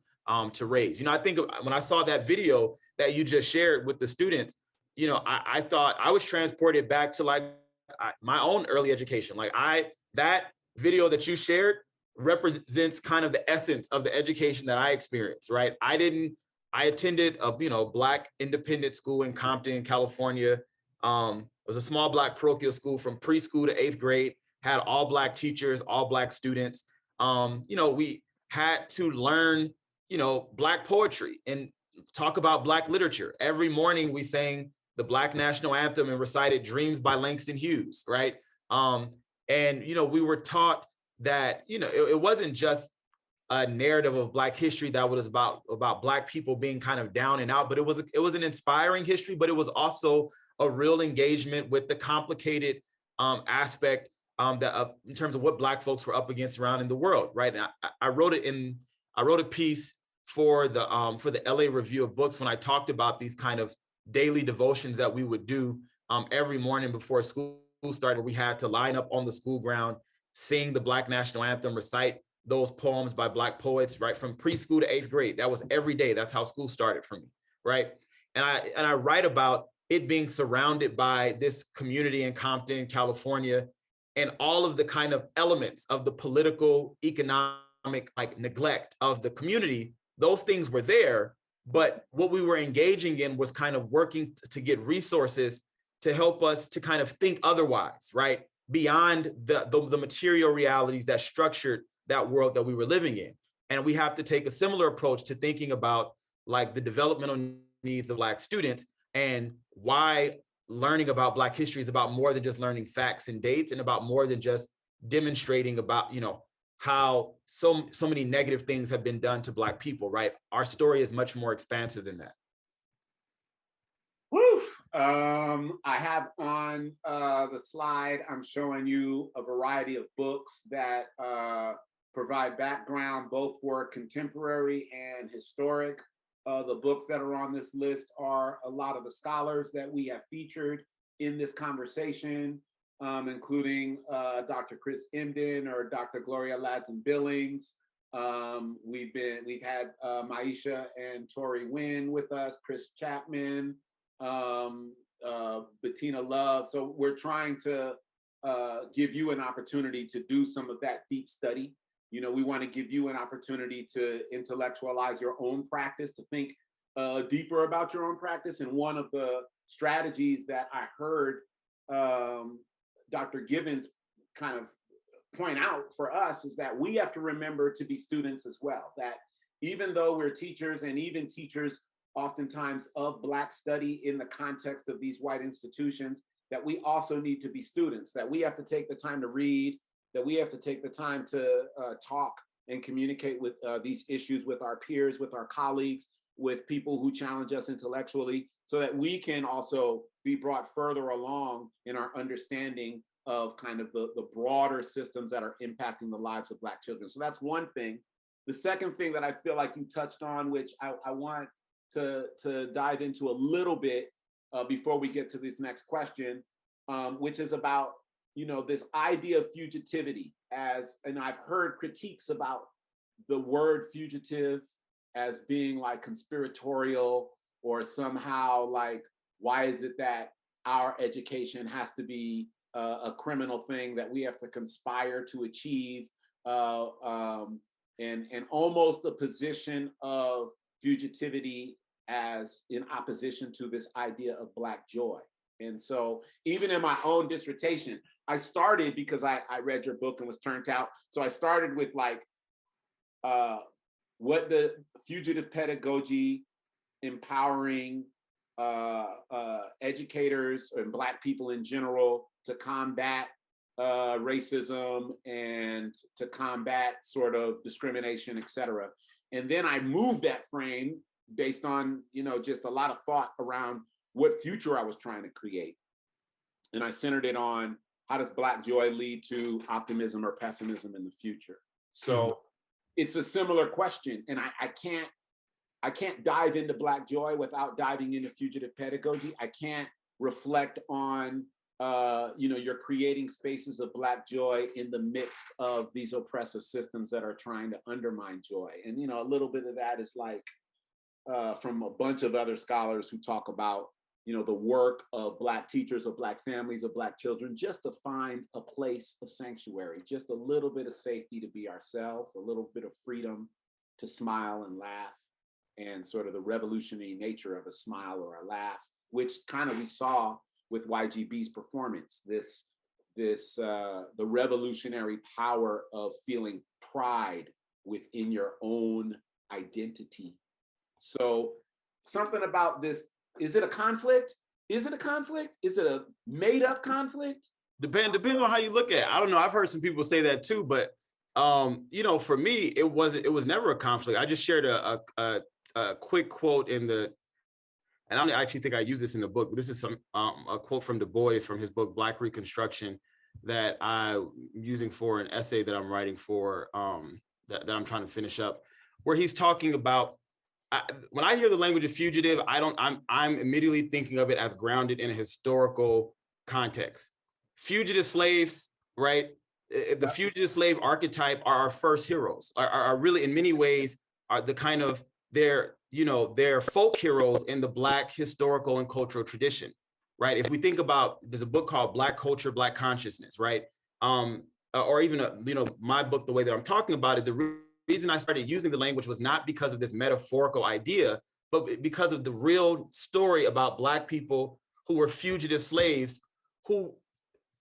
to raise. I think when I saw that video that you just shared with the students, I thought I was transported back to like my own early education. Like that video that you shared represents kind of the essence of the education that I experienced, right? I attended a, Black independent school in Compton, California. It was a small Black parochial school from preschool to 8th grade, had all Black teachers, all Black students. We had to learn, Black poetry and talk about Black literature. Every morning we sang the Black national anthem and recited Dreams by Langston Hughes, right? And we were taught that, it wasn't just a narrative of Black history that was about Black people being kind of down and out, but it was an inspiring history, but it was also a real engagement with the complicated aspect in terms of what Black folks were up against around in the world, right? And I wrote a piece for the LA Review of Books when I talked about these kind of daily devotions that we would do every morning before school started. We had to line up on the school ground, sing the Black national anthem, recite those poems by Black poets, right, from preschool to 8th grade. That was every day. That's how school started for me, right? And I write about it being surrounded by this community in Compton, California, and all of the kind of elements of the political, economic, like neglect of the community. Those things were there, but what we were engaging in was kind of working to get resources to help us to kind of think otherwise, right? Beyond the material realities that structured that world that we were living in. And we have to take a similar approach to thinking about like the developmental needs of Black students and why learning about Black history is about more than just learning facts and dates and about more than just demonstrating about, how so many negative things have been done to Black people, right? Our story is much more expansive than that. Woo! I have on the slide, I'm showing you a variety of books that provide background both for contemporary and historic. The books that are on this list are a lot of the scholars that we have featured in this conversation, including Dr. Chris Emden or Dr. Gloria Ladson-Billings. We've had Maisha and Tori Wynn with us, Chris Chapman, Bettina Love. So we're trying to give you an opportunity to do some of that deep study. We want to give you an opportunity to intellectualize your own practice, to think deeper about your own practice. And one of the strategies that I heard Dr. Gibbons kind of point out for us is that we have to remember to be students as well, that even though we're teachers and even teachers oftentimes of Black study in the context of these white institutions, that we also need to be students, that we have to take the time to read, that we have to take the time to talk and communicate with these issues with our peers, with our colleagues, with people who challenge us intellectually, so that we can also be brought further along in our understanding of kind of the broader systems that are impacting the lives of Black children. So that's one thing. The second thing that I feel like you touched on, which I want to dive into a little bit before we get to this next question, which is about this idea of fugitivity and I've heard critiques about the word fugitive as being like conspiratorial or somehow like, why is it that our education has to be a criminal thing that we have to conspire to achieve, and almost a position of fugitivity as in opposition to this idea of Black joy. And so even in my own dissertation, I started because I read your book and was turned out. So I started with like what the fugitive pedagogy empowering educators and Black people in general to combat racism and to combat sort of discrimination, et cetera. And then I moved that frame based on, just a lot of thought around what future I was trying to create. And I centered it on how does Black joy lead to optimism or pessimism in the future? So it's a similar question. And I can't dive into Black joy without diving into fugitive pedagogy. I can't reflect on you're creating spaces of Black joy in the midst of these oppressive systems that are trying to undermine joy. And, a little bit of that is like from a bunch of other scholars who talk about, the work of Black teachers, of Black families, of Black children, just to find a place of sanctuary, just a little bit of safety to be ourselves, a little bit of freedom to smile and laugh, and sort of the revolutionary nature of a smile or a laugh, which kind of we saw with YGB's performance, the revolutionary power of feeling pride within your own identity. So something about this, is it a conflict? Is it a conflict? Is it a made up conflict? Depends on how you look at it. I don't know. I've heard some people say that too, but for me, it was never a conflict. I just shared a quick quote and I don't actually think I use this in the book, but this is a quote from Du Bois from his book, Black Reconstruction, that I'm using for an essay that I'm writing for, that I'm trying to finish up, where he's talking about, when I hear the language of fugitive, I'm immediately thinking of it as grounded in a historical context. Fugitive slaves, right? The fugitive slave archetype are our first heroes, are really in many ways are the kind of they're folk heroes in the Black historical and cultural tradition, right? If we think about, there's a book called Black Culture, Black Consciousness, right? Or even my book, the way that I'm talking about it, the reason I started using the language was not because of this metaphorical idea, but because of the real story about Black people who were fugitive slaves who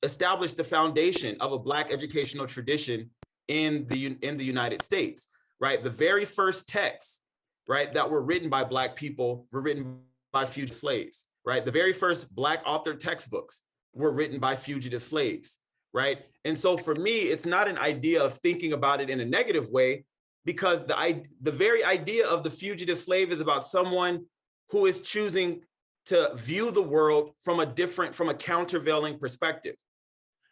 established the foundation of a Black educational tradition in the United States, right? The very first texts, right, that were written by Black people were written by fugitive slaves, right? The very first Black authored textbooks were written by fugitive slaves, right? And so for me, it's not an idea of thinking about it in a negative way, because the very idea of the fugitive slave is about someone who is choosing to view the world from a countervailing perspective,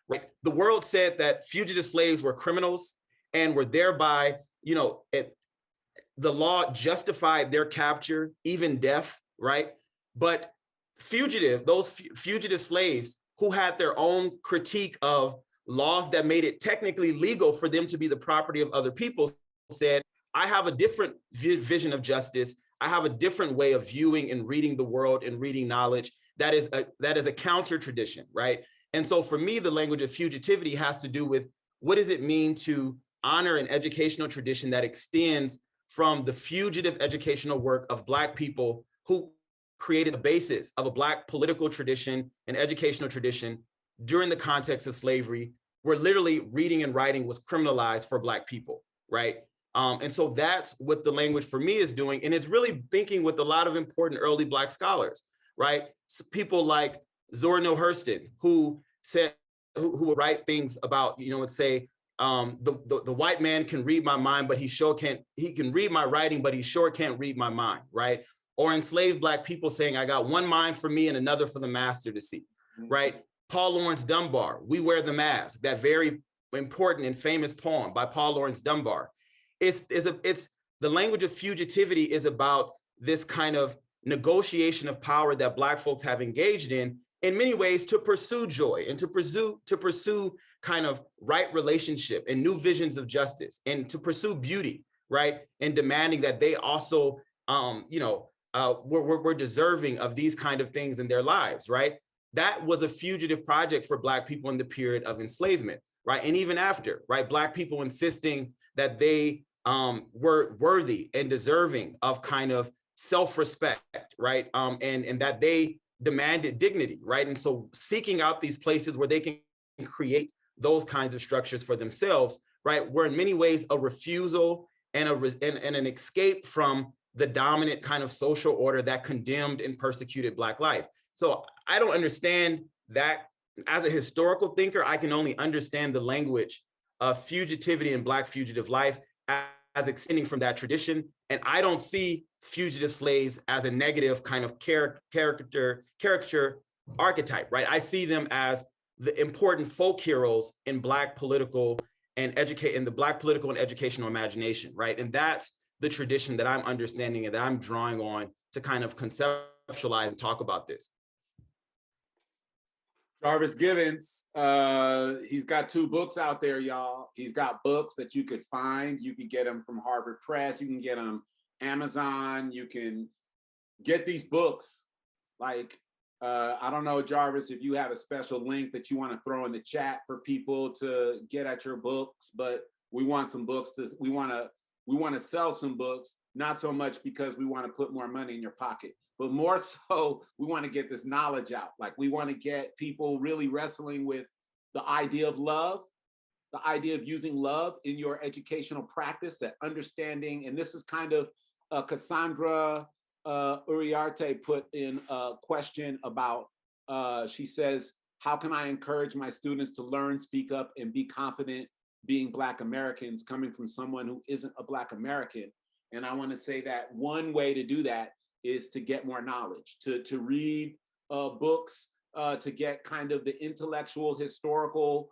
right? The world said that fugitive slaves were criminals and were thereby, the law justified their capture, even death, right? But those fugitive slaves who had their own critique of laws that made it technically legal for them to be the property of other people, said, I have a different vision of justice. I have a different way of viewing and reading the world and reading knowledge. That is a counter tradition, right? And so for me, the language of fugitivity has to do with, what does it mean to honor an educational tradition that extends from the fugitive educational work of Black people who created the basis of a Black political tradition and educational tradition during the context of slavery, where literally reading and writing was criminalized for Black people, right? And so that's what the language for me is doing. And it's really thinking with a lot of important early Black scholars, right? So people like Zora Neale Hurston, who would write things about, would say, the white man can read my mind, but he can read my writing, but he sure can't read my mind, right? Or enslaved Black people saying, I got one mind for me and another for the master to see, right? Paul Laurence Dunbar, We Wear the Mask, that very important and famous poem by Paul Laurence Dunbar. It's the language of fugitivity is about this kind of negotiation of power that Black folks have engaged in many ways, to pursue joy and to pursue kind of right relationship and new visions of justice, and to pursue beauty, right? And demanding that they also, we're deserving of these kind of things in their lives, right? That was a fugitive project for Black people in the period of enslavement, right? And even after, right? Black people insisting that they were worthy and deserving of kind of self-respect, right? And that they demanded dignity, right? And so seeking out these places where they can create those kinds of structures for themselves, right, were in many ways a refusal and an escape from the dominant kind of social order that condemned and persecuted Black life. So I don't understand that. As a historical thinker, I can only understand the language of fugitivity and Black fugitive life as extending from that tradition. And I don't see fugitive slaves as a negative kind of caricature archetype, right? I see them as the important folk heroes in Black political and the Black political and educational imagination, right? And that's the tradition that I'm understanding and that I'm drawing on to kind of conceptualize and talk about this. Jarvis Givens, he's got 2 books out there, y'all. He's got books that you could find. You can get them from Harvard Press. You can get them Amazon. You can get these books. Like, I don't know, Jarvis, if you have a special link that you want to throw in the chat for people to get at your books, but we want some books we want to sell some books, not so much because we want to put more money in your pocket, but more so we want to get this knowledge out. Like, we want to get people really wrestling with the idea of love, the idea of using love in your educational practice, that understanding. And this is kind of Cassandra Uriarte put in a question about, she says, how can I encourage my students to learn, speak up, and be confident being Black Americans, coming from someone who isn't a Black American? And I want to say that one way to do that is to get more knowledge, to read books, to get kind of the intellectual, historical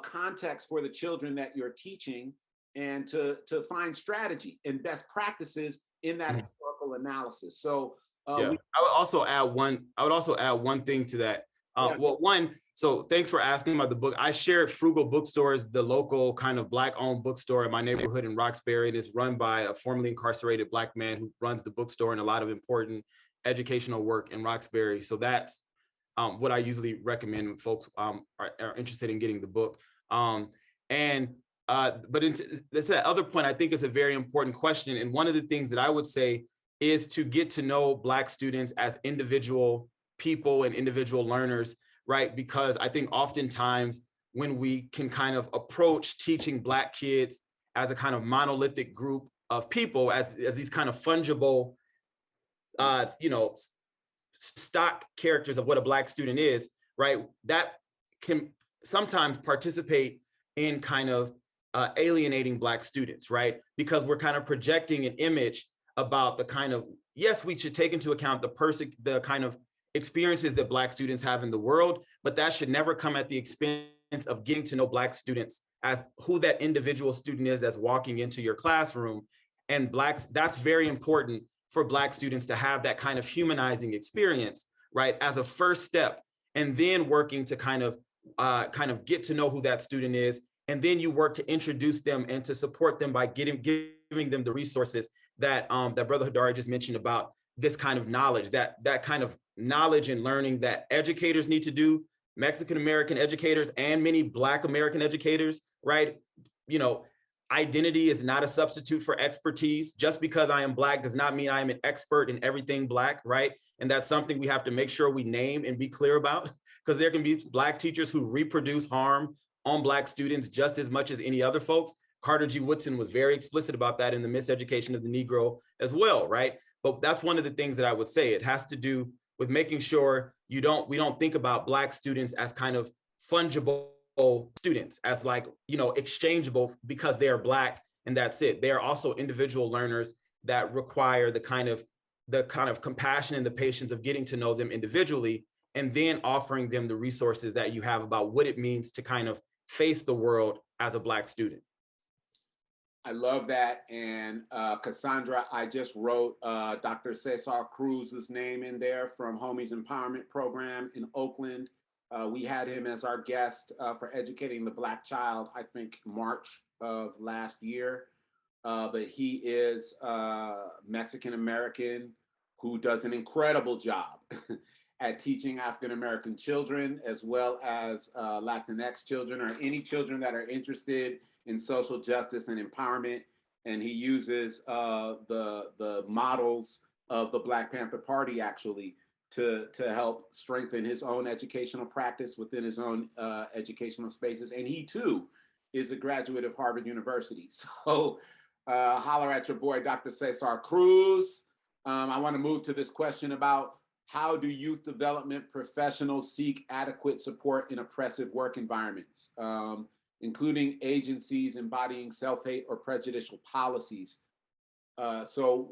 context for the children that you're teaching, and to find strategy and best practices in that historical analysis. So I would also add one thing to that. Well, one, so thanks for asking about the book. I share Frugal Bookstores, the local kind of Black-owned bookstore in my neighborhood in Roxbury. It is run by a formerly incarcerated Black man who runs the bookstore and a lot of important educational work in Roxbury. So that's what I usually recommend when folks are interested in getting the book. But to that other point, I think it's a very important question. And one of the things that I would say is to get to know Black students as individual people and individual learners, right? Because I think oftentimes when we can kind of approach teaching Black kids as a kind of monolithic group of people, as these kind of fungible, stock characters of what a Black student is, right? That can sometimes participate in kind of alienating Black students, right? Because we're kind of projecting an image about the kind of, yes, we should take into account the kind of experiences that Black students have in the world, but that should never come at the expense of getting to know Black students as who that individual student is that's walking into your classroom. And that's very important for Black students to have that kind of humanizing experience, right, as a first step, and then working to kind of get to know who that student is. And then you work to introduce them and to support them by giving them the resources that that Brother Hadari just mentioned about this kind of knowledge, that kind of knowledge and learning that educators need to do, Mexican-American educators and many Black American educators, right? Identity is not a substitute for expertise. Just because I am Black does not mean I am an expert in everything Black, right? And that's something we have to make sure we name and be clear about, because there can be Black teachers who reproduce harm on Black students just as much as any other folks. Carter G. Woodson was very explicit about that in The Miseducation of the Negro as well, right? But that's one of the things that I would say. It has to do with making sure we don't think about Black students as kind of fungible students, as like, exchangeable because they are Black and that's it. They are also individual learners that require the kind of compassion and the patience of getting to know them individually, and then offering them the resources that you have about what it means to kind of face the world as a Black student. I love that. And Cassandra, I just wrote Dr. Cesar Cruz's name in there from Homies Empowerment Program in Oakland. We had him as our guest for Educating the Black Child, I think March of last year. But he is Mexican-American who does an incredible job at teaching African-American children, as well as Latinx children, or any children that are interested in social justice and empowerment. And he uses the models of the Black Panther Party actually to help strengthen his own educational practice within his own educational spaces. And he too is a graduate of Harvard University. So holler at your boy, Dr. Cesar Cruz. I want to move to this question about how do youth development professionals seek adequate support in oppressive work environments, including agencies embodying self-hate or prejudicial policies. So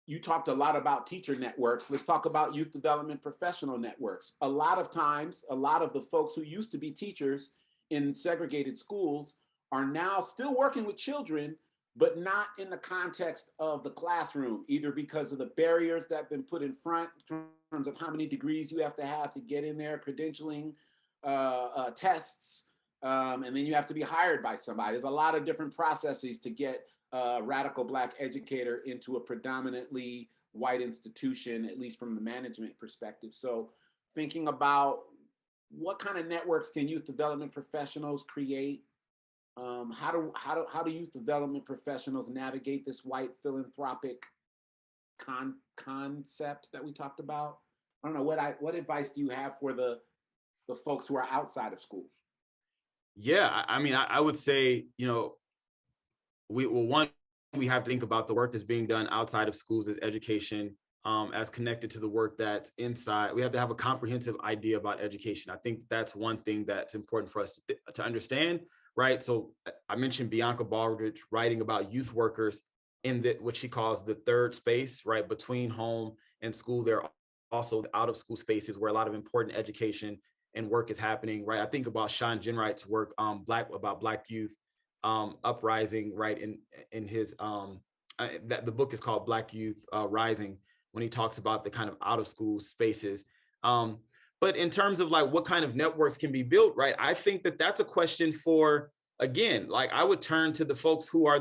you talked a lot about teacher networks. Let's talk about youth development professional networks. A lot of times, a lot of the folks who used to be teachers in segregated schools are now still working with children, but not in the context of the classroom, either because of the barriers that have been put in front in terms of how many degrees you have to get in there, credentialing, tests, and then you have to be hired by somebody. There's a lot of different processes to get a radical Black educator into a predominantly white institution, at least from the management perspective. So thinking about what kind of networks can youth development professionals create? How do youth development professionals navigate this white philanthropic concept that we talked about? I don't know, what advice do you have for the folks who are outside of schools? Yeah, I mean, I would say, you know, we have to think about the work that's being done outside of schools as education, as connected to the work that's inside. We have to have a comprehensive idea about education. I think that's one thing that's important for us to understand, right? So I mentioned Bianca Baldridge writing about youth workers in what she calls the third space, right? Between home and school. There are also out of school spaces where a lot of important education and work is happening, right? I think about Shawn Ginwright's work, about Black youth uprising, right? In his that the book is called Black Youth Rising, when he talks about the kind of out of school spaces. But in terms of like what kind of networks can be built, right? I think that that's a question for, again, like I would turn to the folks who are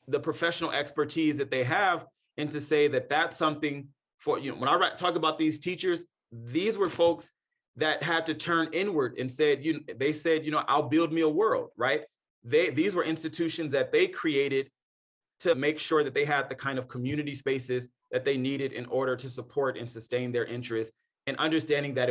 the professional expertise that they have, and to say that that's something for, you know, when I talk about these teachers, these were folks that had to turn inward and they said, you know, I'll build me a world, right? These were institutions that they created to make sure that they had the kind of community spaces that they needed in order to support and sustain their interests, and understanding that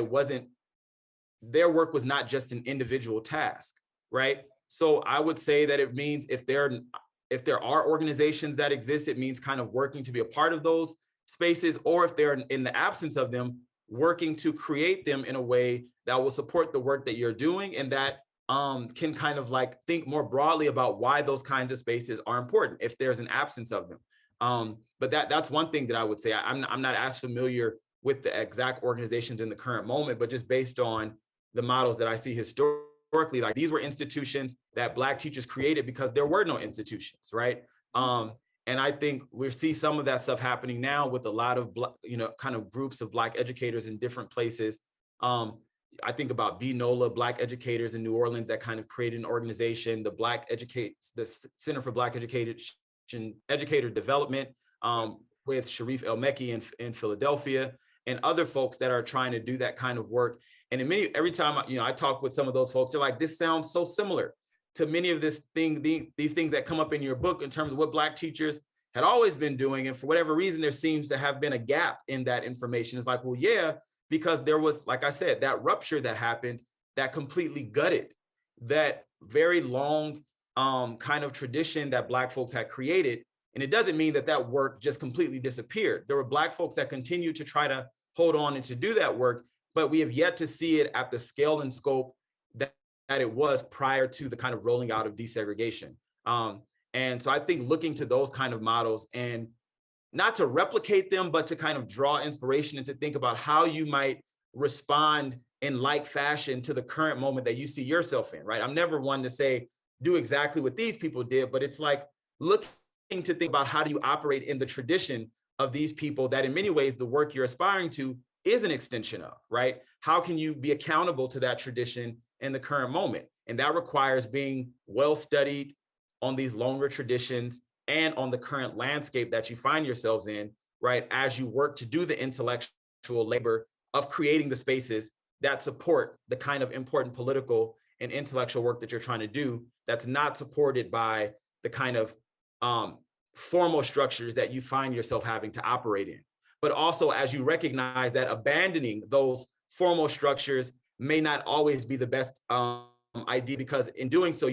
their work was not just an individual task, right? So I would say that it means if there are organizations that exist, it means kind of working to be a part of those spaces, or if they're in the absence of them, working to create them in a way that will support the work that you're doing, and that can kind of like think more broadly about why those kinds of spaces are important if there's an absence of them. But that's one thing that I would say. I'm not as familiar with the exact organizations in the current moment, but just based on the models that I see historically, like these were institutions that Black teachers created because there were no institutions, right? And I think we see some of that stuff happening now with a lot of, kind of groups of Black educators in different places. I think about BNOLA, Black educators in New Orleans, that kind of created an organization, the Center for Black Educator Development, with Sharif El-Mekki in Philadelphia, and other folks that are trying to do that kind of work. And every time I talk with some of those folks, they're like, this sounds so similar to many of these things that come up in your book in terms of what Black teachers had always been doing. And for whatever reason, there seems to have been a gap in that information. It's like, well, yeah, because there was, like I said, that rupture that happened that completely gutted that very long kind of tradition that Black folks had created. And it doesn't mean that work just completely disappeared. There were Black folks that continued to try to hold on and to do that work, but we have yet to see it at the scale and scope that it was prior to the kind of rolling out of desegregation. And so I think looking to those kind of models, and not to replicate them, but to kind of draw inspiration and to think about how you might respond in like fashion to the current moment that you see yourself in, right? I'm never one to say, do exactly what these people did, but it's like looking to think about how do you operate in the tradition of these people that in many ways the work you're aspiring to is an extension of, right? How can you be accountable to that tradition in the current moment? And that requires being well studied on these longer traditions and on the current landscape that you find yourselves in, right? As you work to do the intellectual labor of creating the spaces that support the kind of important political and intellectual work that you're trying to do, that's not supported by the kind of formal structures that you find yourself having to operate in. But also, as you recognize that abandoning those formal structures may not always be the best idea, because in doing so,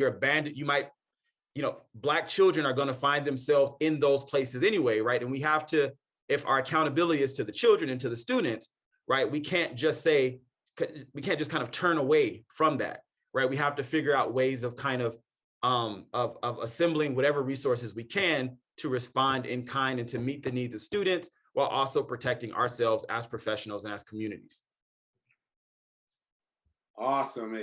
Black children are going to find themselves in those places anyway, right? And we have to, if our accountability is to the children and to the students, right, we can't just kind of turn away from that, right? We have to figure out ways of kind of assembling whatever resources we can to respond in kind and to meet the needs of students, while also protecting ourselves as professionals and as communities. Awesome.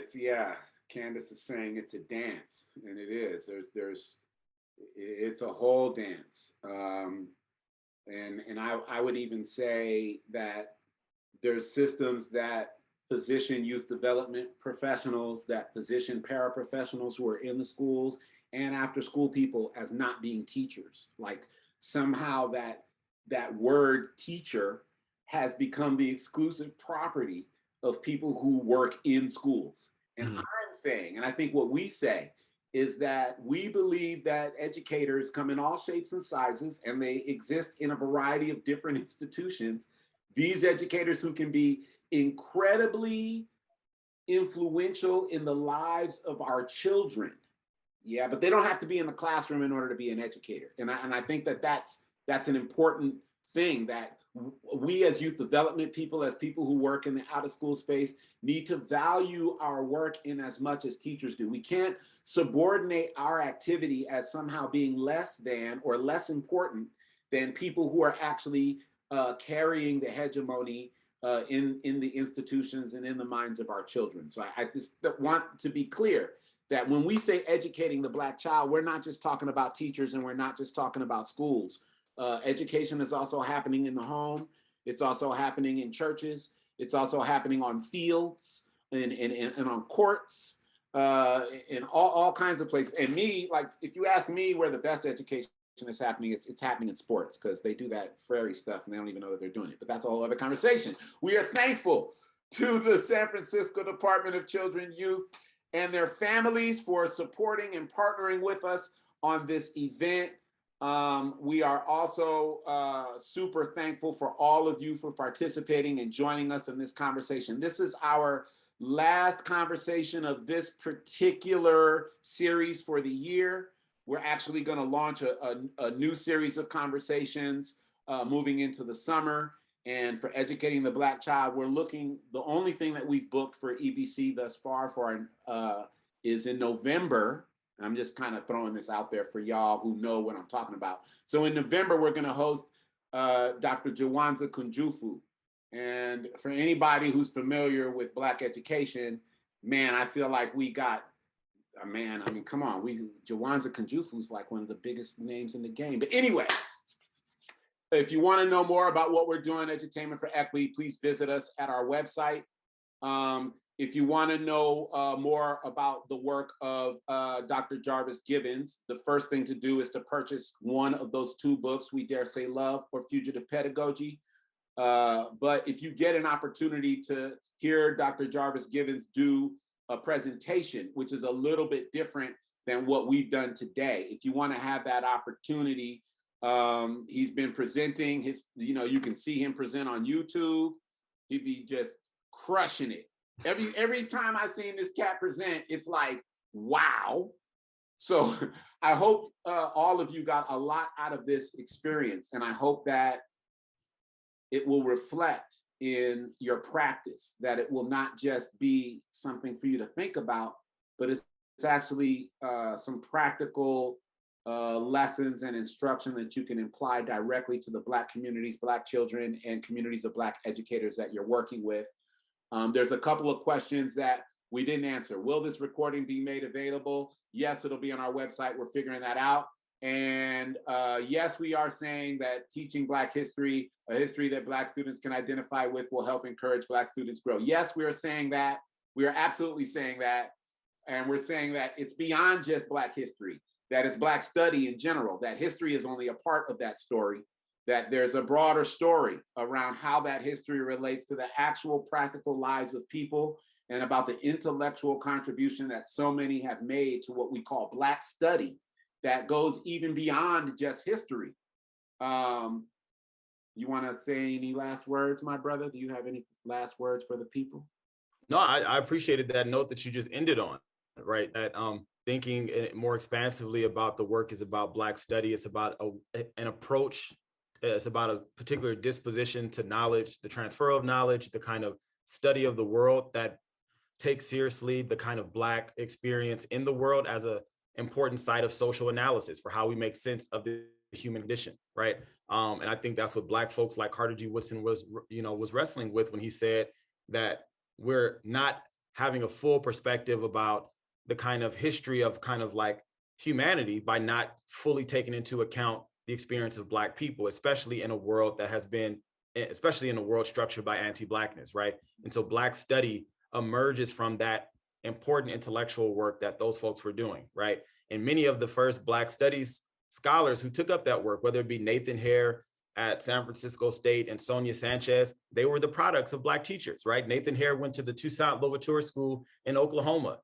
Candace is saying it's a dance, and it is. It's a whole dance. And I would even say that there's systems that position youth development professionals, that position paraprofessionals who are in the schools and after school people as not being teachers. Like somehow that word teacher has become the exclusive property of people who work in schools. And I'm saying, and I think what we say is that we believe that educators come in all shapes and sizes, and they exist in a variety of different institutions. These educators who can be incredibly influential in the lives of our children. Yeah, but they don't have to be in the classroom in order to be an educator. And I think that that's an important thing, that we as youth development people, as people who work in the out of school space, need to value our work in as much as teachers do. We can't subordinate our activity as somehow being less than or less important than people who are actually carrying the hegemony in the institutions and in the minds of our children. So I just want to be clear that when we say educating the Black child, we're not just talking about teachers and we're not just talking about schools. Education is also happening in the home. It's also happening in churches. It's also happening on fields and on courts, in all kinds of places. And me, like, if you ask me where the best education is happening, it's happening in sports, because they do that fairy stuff and they don't even know that they're doing it. But that's a whole other conversation. We are thankful to the San Francisco Department of Children, Youth, and their families for supporting and partnering with us on this event. We are also super thankful for all of you for participating and joining us in this conversation. This is our last conversation of this particular series for the year. We're actually going to launch a new series of conversations moving into the summer. And for Educating the Black Child, we're looking, the only thing that we've booked for EBC thus far is in November. I'm just kind of throwing this out there for y'all who know what I'm talking about. So in November, we're going to host Dr. Juwanza Kunjufu. And for anybody who's familiar with Black education, man, I feel like we got, man, I mean, come on, Juwanza Kunjufu is like one of the biggest names in the game. But anyway, if you want to know more about what we're doing, Edutainment for Equity, please visit us at our website. If you want to know more about the work of Dr. Jarvis Gibbons, the first thing to do is to purchase one of those two books, We Dare Say Love or Fugitive Pedagogy. But if you get an opportunity to hear Dr. Jarvis Gibbons do a presentation, which is a little bit different than what we've done today, if you want to have that opportunity, he's been presenting his, you can see him present on YouTube. He'd be just crushing it. Every time I've seen this cat present, it's like, wow. So I hope all of you got a lot out of this experience, and I hope that it will reflect in your practice, that it will not just be something for you to think about, but it's actually some practical lessons and instruction that you can apply directly to the Black communities, Black children, and communities of Black educators that you're working with. There's a couple of questions that we didn't answer. Will this recording be made available? Yes, it'll be on our website. We're figuring that out. And yes, we are saying that teaching Black history, a history that Black students can identify with, will help encourage Black students grow. Yes, we are saying that. We are absolutely saying that. And we're saying that it's beyond just Black history, that it's Black study in general, that history is only a part of that story, that there's a broader story around how that history relates to the actual practical lives of people, and about the intellectual contribution that so many have made to what we call Black study, that goes even beyond just history. You want to say any last words, my brother? Do you have any last words for the people? No, I appreciated that note that you just ended on, right? That thinking more expansively about the work is about Black study. It's about an approach. It's about a particular disposition to knowledge, the transfer of knowledge, the kind of study of the world that takes seriously the kind of Black experience in the world as an important site of social analysis for how we make sense of the human condition, right? And I think that's what Black folks like Carter G. Woodson was wrestling with when he said that we're not having a full perspective about the kind of history of kind of like humanity by not fully taking into account the experience of Black people, especially in a world that has been, especially in a world structured by anti-Blackness, right? And so Black study emerges from that important intellectual work that those folks were doing, right? And many of the first Black studies scholars who took up that work, whether it be Nathan Hare at San Francisco State and Sonia Sanchez, they were the products of Black teachers, right? Nathan Hare went to the Toussaint Louverture School in Oklahoma.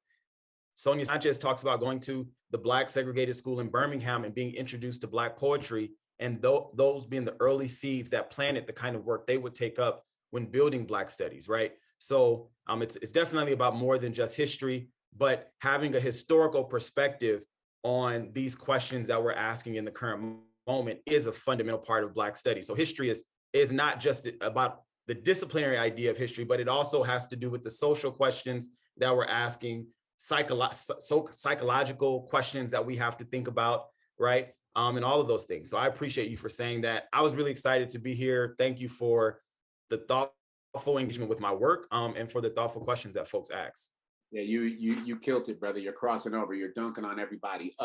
Sonia Sanchez talks about going to the Black segregated school in Birmingham and being introduced to Black poetry, and those being the early seeds that planted the kind of work they would take up when building Black studies, right? So it's definitely about more than just history, but having a historical perspective on these questions that we're asking in the current moment is a fundamental part of Black studies. So history is not just about the disciplinary idea of history, but it also has to do with the social questions that we're asking, psychological questions that we have to think about, right? And all of those things. So I appreciate you for saying that. I was really excited to be here. Thank you for the thoughtful engagement with my work, and for the thoughtful questions that folks ask. Yeah, you killed it, brother. You're crossing over. You're dunking on everybody.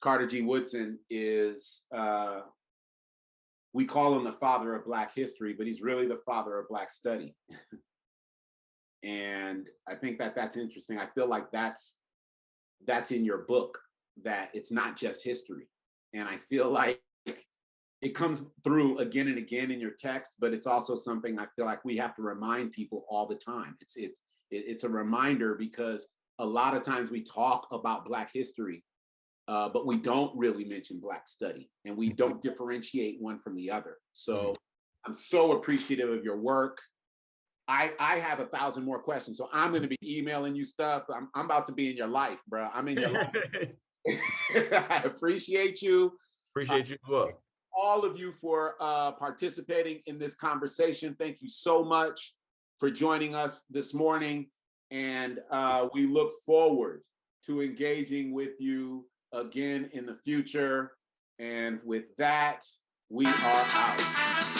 Carter G. Woodson is, we call him the father of Black history, but he's really the father of Black study. And I think that's interesting. I feel like that's in your book, that it's not just history. And I feel like it comes through again and again in your text, but it's also something I feel like we have to remind people all the time. It's a reminder, because a lot of times we talk about Black history, but we don't really mention Black study, and we don't differentiate one from the other. So I'm so appreciative of your work. I have 1,000 more questions, so I'm going to be emailing you stuff. I'm about to be in your life, bro. I'm in your life. I appreciate you. Appreciate you as well. All of you for participating in this conversation. Thank you so much for joining us this morning. And we look forward to engaging with you again in the future. And with that, we are out.